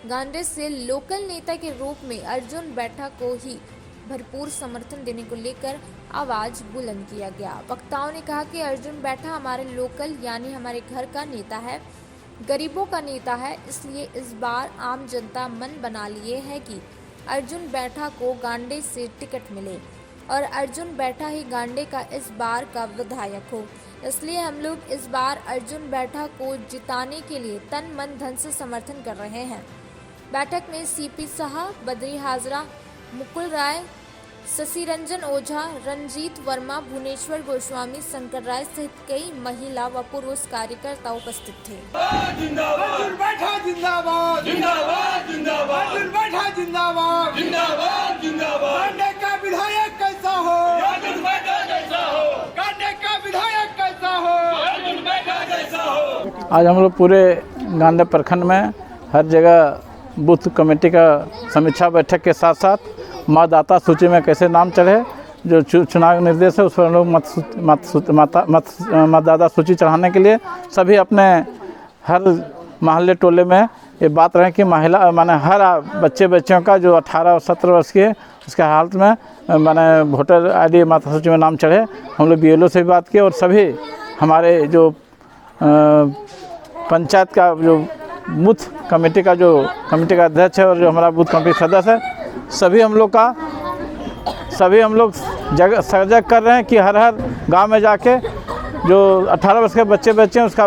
गांडे से लोकल नेता के रूप में अर्जुन बैठा को ही भरपूर समर्थन देने को लेकर आवाज बुलंद किया गया। वक्ताओं ने कहा कि अर्जुन बैठा हमारे लोकल यानी हमारे घर का नेता है, गरीबों का नेता है, इसलिए इस बार आम जनता मन बना लिए है कि अर्जुन बैठा को गांडे से टिकट मिले और अर्जुन बैठा ही गांडे का इस बार का विधायक हो। इसलिए हम लोग इस बार अर्जुन बैठा को जिताने के लिए तन मन धन से समर्थन कर रहे हैं। बैठक में सीपी साहा, बद्री हाजरा, मुकुल राय, शशि रंजन ओझा, रंजीत वर्मा, भुवनेश्वर गोस्वामी, शंकर राय सहित कई महिला व पुरुष कार्यकर्ता उपस्थित थे। अर्जुन बैठा जिंदाबाद, जिंदाबाद जिंदाबाद, अर्जुन बैठा जिंदाबाद, जिंदाबाद जिंदाबाद। कांडे का विधायक कैसा हो, अर्जुन बैठा कैसा हो, कांडे का विधायक कैसा हो, अर्जुन बैठा कैसा हो। आज हम लोग पूरे गांडे प्रखंड में हर जगह बूथ कमेटी का समीक्षा बैठक के साथ साथ मतदाता सूची में कैसे नाम चढ़े, जो चुनाव निर्देश है उस पर हम लोग मतदाता सूची चढ़ाने के लिए सभी अपने हर मोहल्ले टोले में ये बात रहे कि महिला माने हर बच्चियों का जो 18 और 17 वर्ष की है उसके हालत में माने वोटर आईडी मतदाता सूची में नाम चढ़े। हम लोग BLO से भी बात किए और सभी हमारे जो पंचायत का जो बूथ कमेटी का अध्यक्ष है और जो हमारा बूथ कमेटी सदस्य है सभी हम लोग सजग कर रहे हैं कि हर गांव में जाके जो 18 वर्ष के बच्चे हैं उसका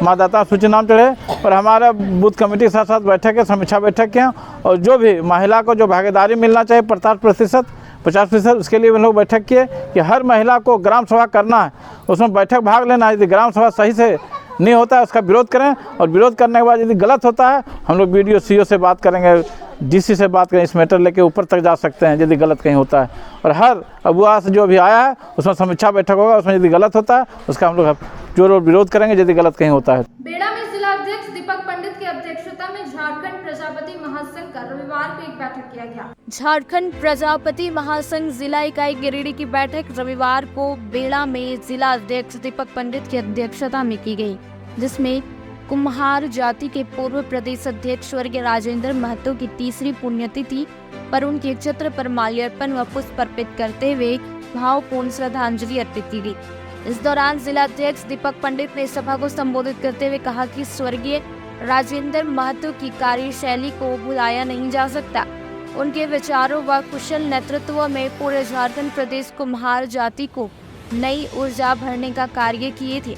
मतदाता सूची नाम चढ़े। और हमारा बूथ कमेटी के साथ साथ बैठक है, समीक्षा बैठक है और जो भी महिला को जो भागीदारी मिलना चाहिए 50%, उसके लिए हम लोग बैठक किए कि हर महिला को ग्राम सभा करना है, उसमें बैठक भाग लेना है। यदि ग्राम सभा सही से नहीं होता है उसका विरोध करें और विरोध करने के बाद यदि गलत होता है हम लोग BDO CO से बात करेंगे, DC से बात करें, इस मैटर लेके ऊपर तक जा सकते हैं यदि गलत कहीं होता है। और हर अगुआ से जो भी आया है उसमें समीक्षा बैठक होगा, उसमें यदि गलत होता है उसका हम लोग जोर और विरोध करेंगे यदि गलत कहीं होता है। बेड़ा में जिला अध्यक्ष दीपक पंडित की अध्यक्षता में झारखंड प्रजापति महासंघ का रविवार को एक बैठक किया गया। झारखंड प्रजापति महासंघ जिला इकाई गिरिडीह की बैठक रविवार को बेड़ा में जिला अध्यक्ष दीपक पंडित की अध्यक्षता में की गई, जिसमें कुम्हार जाति के पूर्व प्रदेश अध्यक्ष स्वर्गीय राजेंद्र महतो की 3री पुण्यतिथि पर उनके चित्र पर माल्यार्पण व पुष्प अर्पित करते हुए भावपूर्ण श्रद्धांजलि अर्पित की गई। इस दौरान जिला अध्यक्ष दीपक पंडित ने सभा को संबोधित करते हुए कहा कि स्वर्गीय राजेंद्र महतो की कार्यशैली को भुलाया नहीं जा सकता। उनके विचारों व कुशल नेतृत्व में पूरे झारखंड प्रदेश कुम्हार जाति को नई ऊर्जा भरने का कार्य किए थे।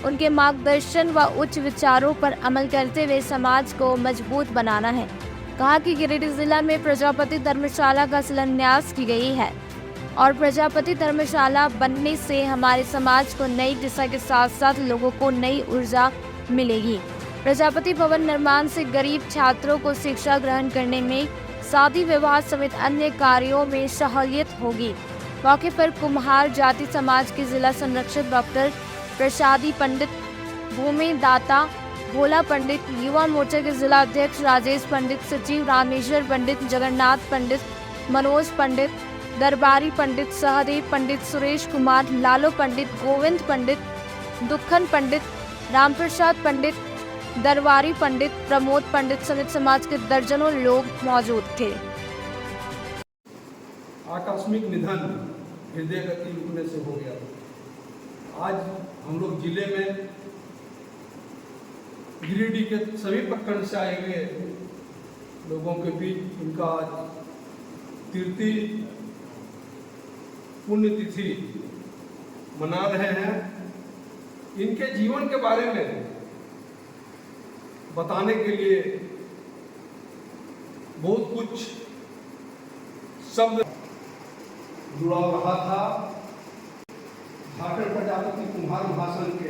उनके मार्गदर्शन व उच्च विचारों पर अमल करते हुए समाज को मजबूत बनाना है। कहा कि गिरिडीह जिला में प्रजापति धर्मशाला का शिलान्यास की गई है और प्रजापति धर्मशाला बनने से हमारे समाज को नई दिशा के साथ साथ लोगों को नई ऊर्जा मिलेगी। प्रजापति भवन निर्माण से गरीब छात्रों को शिक्षा ग्रहण करने में, शादी विवाह समेत अन्य कार्यों में सहूलियत होगी। मौके पर कुम्हार जाति समाज के जिला संरक्षक डॉक्टर प्रसादी पंडित, भूमि दाता भोला पंडित, युवा मोर्चा के जिला अध्यक्ष राजेश पंडित, सचिव रामेश्वर पंडित, जगन्नाथ पंडित, मनोज पंडित, दरबारी पंडित, सहदेव पंडित, सुरेश कुमार, लालो पंडित, गोविंद पंडित, दुखन पंडित, रामप्रसाद पंडित, दरबारी पंडित, प्रमोद पंडित समेत समाज के दर्जनों लोग मौजूद थे। आकस्मिक निधन हृदय गति रुकने से हो गया। आज हम लोग जिले में गिरिडीह के सभी प्रखंड से आए हुए लोगों के बीच उनका आज 3री पुण्यतिथि मना रहे हैं। इनके जीवन के बारे में बताने के लिए बहुत कुछ शब्द जुड़ा रहा था। झारखंड प्रजापति कुम्हार महासंघ के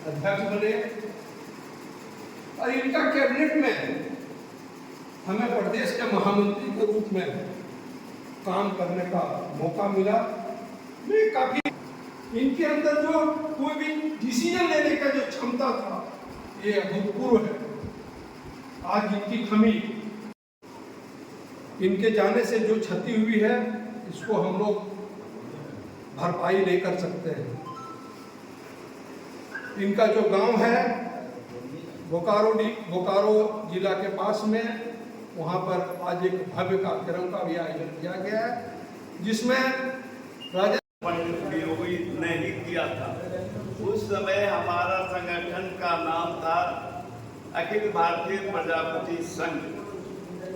अध्यक्ष बने और इनका कैबिनेट में हमें प्रदेश के महामंत्री के रूप में काम करने का मौका मिला। मैं काफी इनके अंदर जो कोई भी डिसीजन लेने का जो क्षमता था ये अभूतपूर्व है। आज इनकी कमी, इनके जाने से जो क्षति हुई है इसको हम लोग भरपाई नहीं कर सकते हैं। इनका जो गांव है बोकारो जिला के पास में, वहां पर आज एक भव्य कार्यक्रम का भी आयोजन किया गया है जिसमें नहीं किया था। उस समय हमारा संगठन का नाम था अखिल भारतीय प्रजापति संघ।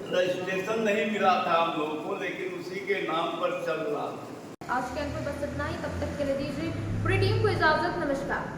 रजिस्ट्रेशन नहीं मिला था हम लोगों को, लेकिन उसी के नाम पर चल रहा था। आज के अंक में बस इतना ही। तब तक के लिए दीजिए पूरी टीम को इजाजत। नमस्कार।